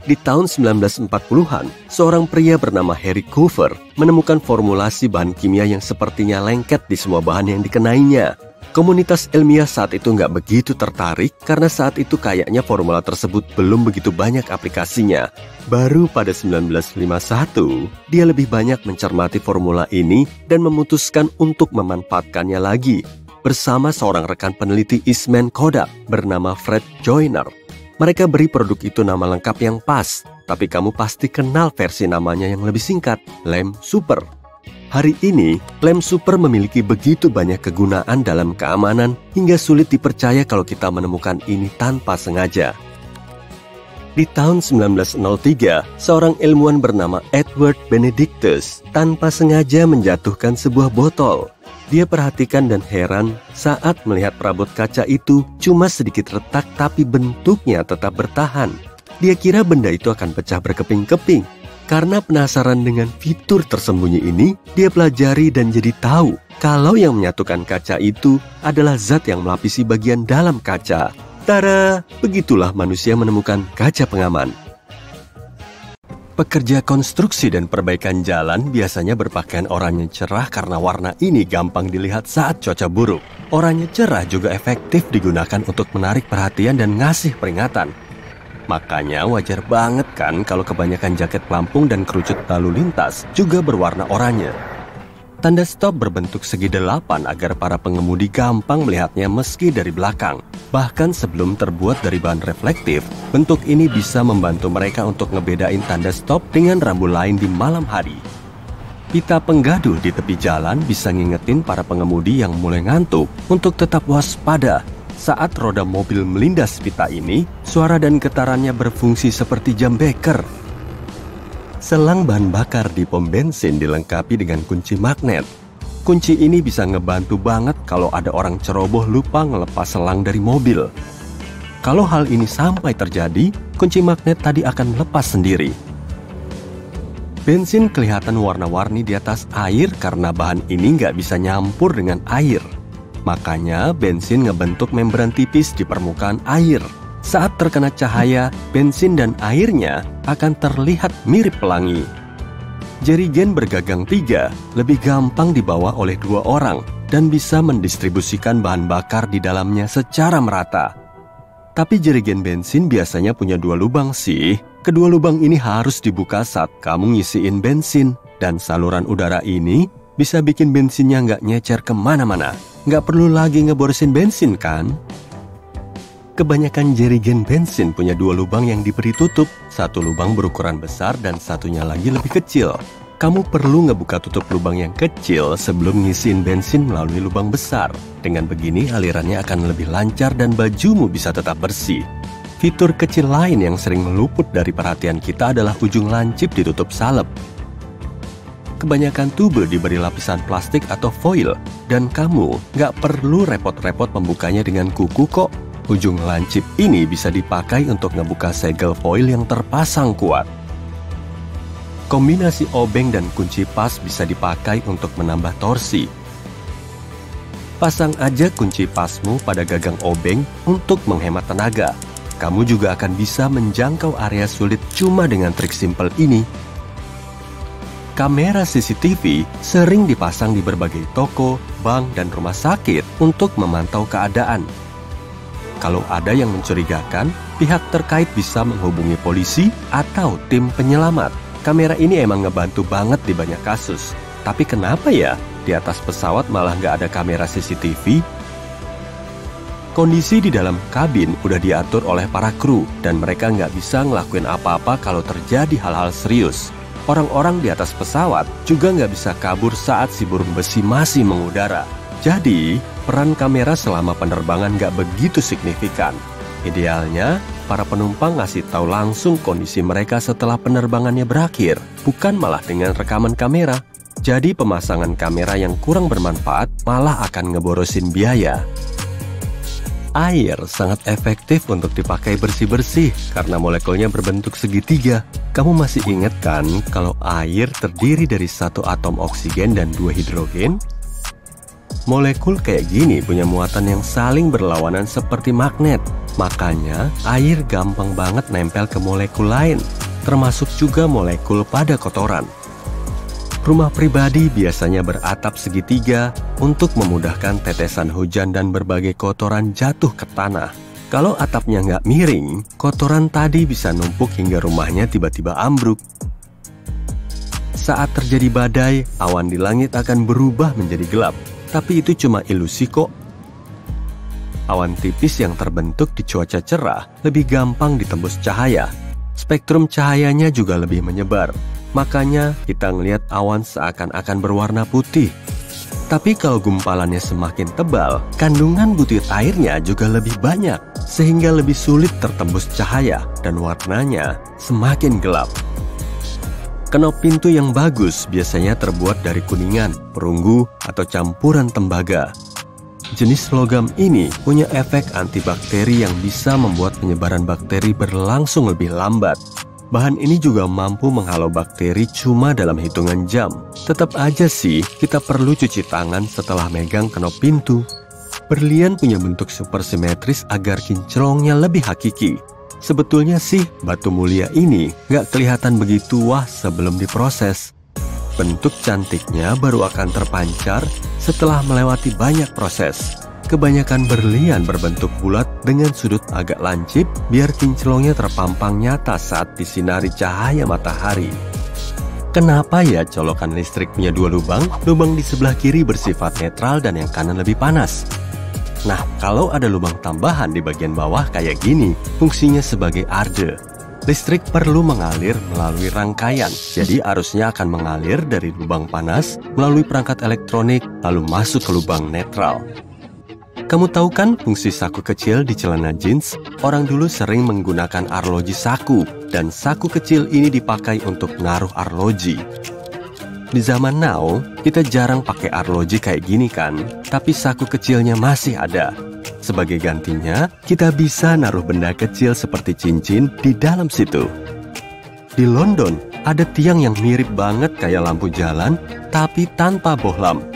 Di tahun 1940-an, seorang pria bernama Harry Coover menemukan formulasi bahan kimia yang sepertinya lengket di semua bahan yang dikenainya. Komunitas ilmiah saat itu nggak begitu tertarik karena saat itu kayaknya formula tersebut belum begitu banyak aplikasinya. Baru pada 1951, dia lebih banyak mencermati formula ini dan memutuskan untuk memanfaatkannya lagi. Bersama seorang rekan peneliti Eastman Kodak bernama Fred Joyner. Mereka beri produk itu nama lengkap yang pas, tapi kamu pasti kenal versi namanya yang lebih singkat, lem super. Hari ini, lem super memiliki begitu banyak kegunaan dalam keamanan hingga sulit dipercaya kalau kita menemukan ini tanpa sengaja. Di tahun 1903, seorang ilmuwan bernama Edward Benedictus tanpa sengaja menjatuhkan sebuah botol. Dia perhatikan dan heran saat melihat perabot kaca itu cuma sedikit retak tapi bentuknya tetap bertahan. Dia kira benda itu akan pecah berkeping-keping. Karena penasaran dengan fitur tersembunyi ini, dia pelajari dan jadi tahu kalau yang menyatukan kaca itu adalah zat yang melapisi bagian dalam kaca. Tada! Begitulah manusia menemukan kaca pengaman. Pekerja konstruksi dan perbaikan jalan biasanya berpakaian oranye cerah karena warna ini gampang dilihat saat cuaca buruk. Oranye cerah juga efektif digunakan untuk menarik perhatian dan ngasih peringatan. Makanya wajar banget kan kalau kebanyakan jaket pelampung dan kerucut lalu lintas juga berwarna oranye. Tanda stop berbentuk segi 8 agar para pengemudi gampang melihatnya meski dari belakang. Bahkan sebelum terbuat dari bahan reflektif, bentuk ini bisa membantu mereka untuk ngebedain tanda stop dengan rambu lain di malam hari. Pita penggaduh di tepi jalan bisa ngingetin para pengemudi yang mulai ngantuk untuk tetap waspada. Saat roda mobil melindas pita ini, suara dan getarannya berfungsi seperti jam beker. Selang bahan bakar di pom bensin dilengkapi dengan kunci magnet. Kunci ini bisa ngebantu banget kalau ada orang ceroboh lupa ngelepas selang dari mobil. Kalau hal ini sampai terjadi, kunci magnet tadi akan lepas sendiri. Bensin kelihatan warna-warni di atas air karena bahan ini nggak bisa nyampur dengan air. Makanya bensin ngebentuk membran tipis di permukaan air. Saat terkena cahaya, bensin dan airnya akan terlihat mirip pelangi. Jerigen bergagang 3 lebih gampang dibawa oleh 2 orang dan bisa mendistribusikan bahan bakar di dalamnya secara merata. Tapi jerigen bensin biasanya punya 2 lubang sih. Kedua lubang ini harus dibuka saat kamu ngisiin bensin. Dan saluran udara ini bisa bikin bensinnya nggak nyecer kemana-mana. Nggak perlu lagi ngeborosin bensin kan? Kebanyakan jerigen bensin punya 2 lubang yang diberi tutup. Satu lubang berukuran besar dan satunya lagi lebih kecil. Kamu perlu ngebuka tutup lubang yang kecil sebelum ngisiin bensin melalui lubang besar. Dengan begini alirannya akan lebih lancar dan bajumu bisa tetap bersih. Fitur kecil lain yang sering luput dari perhatian kita adalah ujung lancip ditutup salep. Kebanyakan tube diberi lapisan plastik atau foil, dan kamu nggak perlu repot-repot membukanya dengan kuku kok. Ujung lancip ini bisa dipakai untuk ngebuka segel foil yang terpasang kuat. Kombinasi obeng dan kunci pas bisa dipakai untuk menambah torsi. Pasang aja kunci pasmu pada gagang obeng untuk menghemat tenaga. Kamu juga akan bisa menjangkau area sulit cuma dengan trik simpel ini. Kamera CCTV sering dipasang di berbagai toko, bank, dan rumah sakit untuk memantau keadaan. Kalau ada yang mencurigakan, pihak terkait bisa menghubungi polisi atau tim penyelamat. Kamera ini emang ngebantu banget di banyak kasus. Tapi kenapa ya di atas pesawat malah nggak ada kamera CCTV? Kondisi di dalam kabin udah diatur oleh para kru dan mereka nggak bisa ngelakuin apa-apa kalau terjadi hal-hal serius. Orang-orang di atas pesawat juga nggak bisa kabur saat si burung besi masih mengudara. Jadi, peran kamera selama penerbangan nggak begitu signifikan. Idealnya, para penumpang ngasih tahu langsung kondisi mereka setelah penerbangannya berakhir, bukan malah dengan rekaman kamera. Jadi, pemasangan kamera yang kurang bermanfaat malah akan ngeborosin biaya. Air sangat efektif untuk dipakai bersih-bersih karena molekulnya berbentuk segitiga. Kamu masih ingat kan kalau air terdiri dari 1 atom oksigen dan 2 hidrogen? Molekul kayak gini punya muatan yang saling berlawanan seperti magnet. Makanya air gampang banget nempel ke molekul lain, termasuk juga molekul pada kotoran. Rumah pribadi biasanya beratap segitiga untuk memudahkan tetesan hujan dan berbagai kotoran jatuh ke tanah. Kalau atapnya nggak miring, kotoran tadi bisa numpuk hingga rumahnya tiba-tiba ambruk. Saat terjadi badai, awan di langit akan berubah menjadi gelap. Tapi itu cuma ilusi kok. Awan tipis yang terbentuk di cuaca cerah lebih gampang ditembus cahaya. Spektrum cahayanya juga lebih menyebar. Makanya kita ngelihat awan seakan-akan berwarna putih. Tapi kalau gumpalannya semakin tebal, kandungan butir airnya juga lebih banyak, sehingga lebih sulit tertembus cahaya dan warnanya semakin gelap. Kenop pintu yang bagus biasanya terbuat dari kuningan, perunggu, atau campuran tembaga. Jenis logam ini punya efek antibakteri yang bisa membuat penyebaran bakteri berlangsung lebih lambat. Bahan ini juga mampu menghalau bakteri cuma dalam hitungan jam. Tetap aja sih, kita perlu cuci tangan setelah megang kenop pintu. Berlian punya bentuk supersimetris agar kinclongnya lebih hakiki. Sebetulnya sih, batu mulia ini nggak kelihatan begitu wah sebelum diproses. Bentuk cantiknya baru akan terpancar setelah melewati banyak proses. Kebanyakan berlian berbentuk bulat dengan sudut agak lancip biar kinclongnya terpampang nyata saat disinari cahaya matahari. Kenapa ya colokan listrik punya 2 lubang? Lubang di sebelah kiri bersifat netral dan yang kanan lebih panas. Nah, kalau ada lubang tambahan di bagian bawah kayak gini, fungsinya sebagai arde. Listrik perlu mengalir melalui rangkaian, jadi arusnya akan mengalir dari lubang panas melalui perangkat elektronik lalu masuk ke lubang netral. Kamu tahu kan fungsi saku kecil di celana jeans? Orang dulu sering menggunakan arloji saku, dan saku kecil ini dipakai untuk naruh arloji. Di zaman now, kita jarang pakai arloji kayak gini kan, tapi saku kecilnya masih ada. Sebagai gantinya, kita bisa naruh benda kecil seperti cincin di dalam situ. Di London, ada tiang yang mirip banget kayak lampu jalan, tapi tanpa bohlam.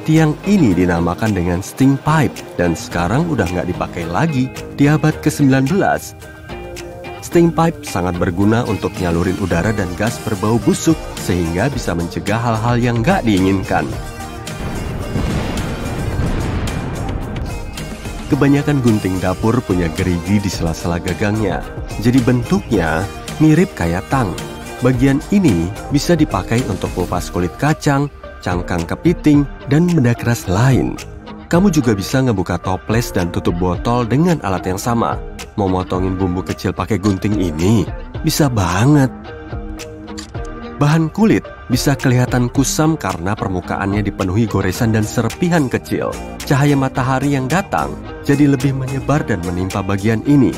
Tiang ini dinamakan dengan steam pipe dan sekarang udah nggak dipakai lagi di abad ke-19. Steam pipe sangat berguna untuk nyalurin udara dan gas berbau busuk sehingga bisa mencegah hal-hal yang nggak diinginkan. Kebanyakan gunting dapur punya gerigi di sela-sela gagangnya, jadi bentuknya mirip kayak tang. Bagian ini bisa dipakai untuk kupas kulit kacang, cangkang kepiting, dan benda keras lain. Kamu juga bisa ngebuka toples dan tutup botol dengan alat yang sama. Mau motongin bumbu kecil pakai gunting ini? Bisa banget. Bahan kulit bisa kelihatan kusam karena permukaannya dipenuhi goresan dan serpihan kecil. Cahaya matahari yang datang jadi lebih menyebar dan menimpa bagian ini.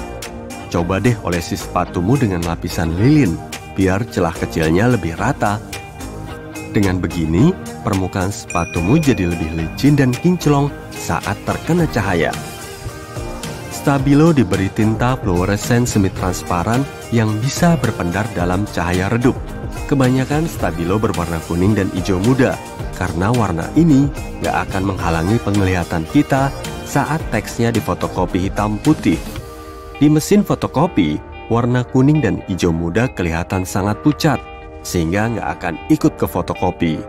Coba deh olesi sepatumu dengan lapisan lilin, biar celah kecilnya lebih rata. Dengan begini, permukaan sepatumu jadi lebih licin dan kinclong saat terkena cahaya. Stabilo diberi tinta fluoresen semi-transparan yang bisa berpendar dalam cahaya redup. Kebanyakan stabilo berwarna kuning dan hijau muda, karena warna ini nggak akan menghalangi penglihatan kita saat teksnya difotokopi hitam putih. Di mesin fotokopi, warna kuning dan hijau muda kelihatan sangat pucat, sehingga nggak akan ikut ke fotokopi.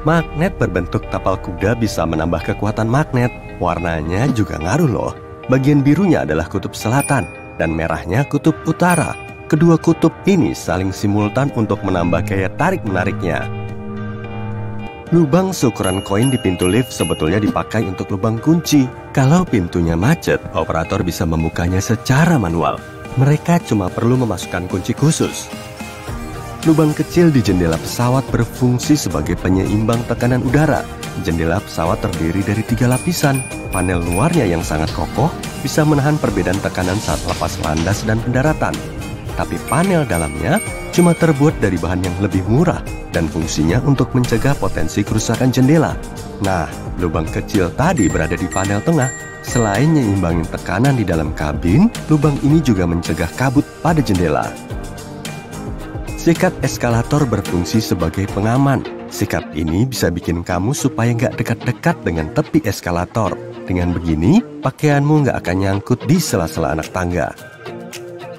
Magnet berbentuk tapal kuda bisa menambah kekuatan magnet. Warnanya juga ngaruh loh. Bagian birunya adalah kutub selatan dan merahnya kutub utara. Kedua kutub ini saling simultan untuk menambah gaya tarik-menariknya. Lubang seukuran koin di pintu lift sebetulnya dipakai untuk lubang kunci. Kalau pintunya macet, operator bisa membukanya secara manual. Mereka cuma perlu memasukkan kunci khusus. Lubang kecil di jendela pesawat berfungsi sebagai penyeimbang tekanan udara. Jendela pesawat terdiri dari 3 lapisan. Panel luarnya yang sangat kokoh bisa menahan perbedaan tekanan saat lepas landas dan pendaratan. Tapi panel dalamnya cuma terbuat dari bahan yang lebih murah dan fungsinya untuk mencegah potensi kerusakan jendela. Nah, lubang kecil tadi berada di panel tengah. Selain menyeimbangin tekanan di dalam kabin, lubang ini juga mencegah kabut pada jendela. Sikat eskalator berfungsi sebagai pengaman. Sikat ini bisa bikin kamu supaya nggak dekat-dekat dengan tepi eskalator. Dengan begini, pakaianmu nggak akan nyangkut di sela-sela anak tangga.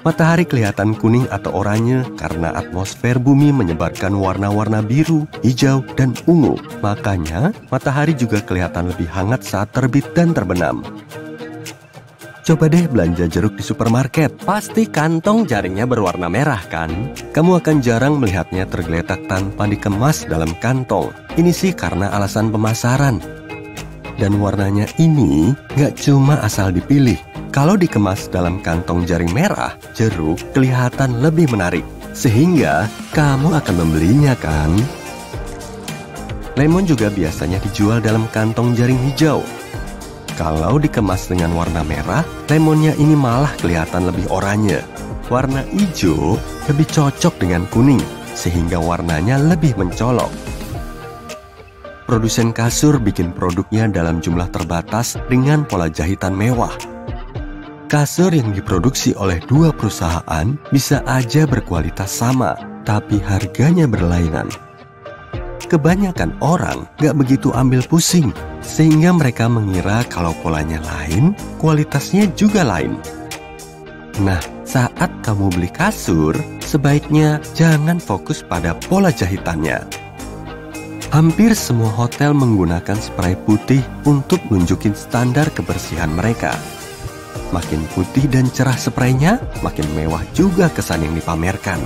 Matahari kelihatan kuning atau oranye karena atmosfer bumi menyebarkan warna-warna biru, hijau, dan ungu. Makanya, matahari juga kelihatan lebih hangat saat terbit dan terbenam. Coba deh belanja jeruk di supermarket. Pasti kantong jaringnya berwarna merah kan? Kamu akan jarang melihatnya tergeletak tanpa dikemas dalam kantong. Ini sih karena alasan pemasaran. Dan warnanya ini nggak cuma asal dipilih. Kalau dikemas dalam kantong jaring merah, jeruk kelihatan lebih menarik. Sehingga kamu akan membelinya kan? Lemon juga biasanya dijual dalam kantong jaring hijau. Kalau dikemas dengan warna merah, lemonnya ini malah kelihatan lebih oranye. Warna hijau lebih cocok dengan kuning, sehingga warnanya lebih mencolok. Produsen kasur bikin produknya dalam jumlah terbatas dengan pola jahitan mewah. Kasur yang diproduksi oleh 2 perusahaan bisa aja berkualitas sama, tapi harganya berlainan. Kebanyakan orang gak begitu ambil pusing, sehingga mereka mengira kalau polanya lain, kualitasnya juga lain. Nah, saat kamu beli kasur, sebaiknya jangan fokus pada pola jahitannya. Hampir semua hotel menggunakan spray putih untuk nunjukin standar kebersihan mereka. Makin putih dan cerah spraynya, makin mewah juga kesan yang dipamerkan.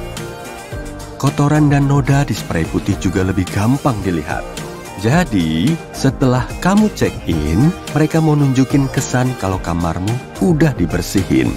Kotoran dan noda di spray putih juga lebih gampang dilihat. Jadi, setelah kamu check-in, mereka mau nunjukin kesan kalau kamarmu udah dibersihin.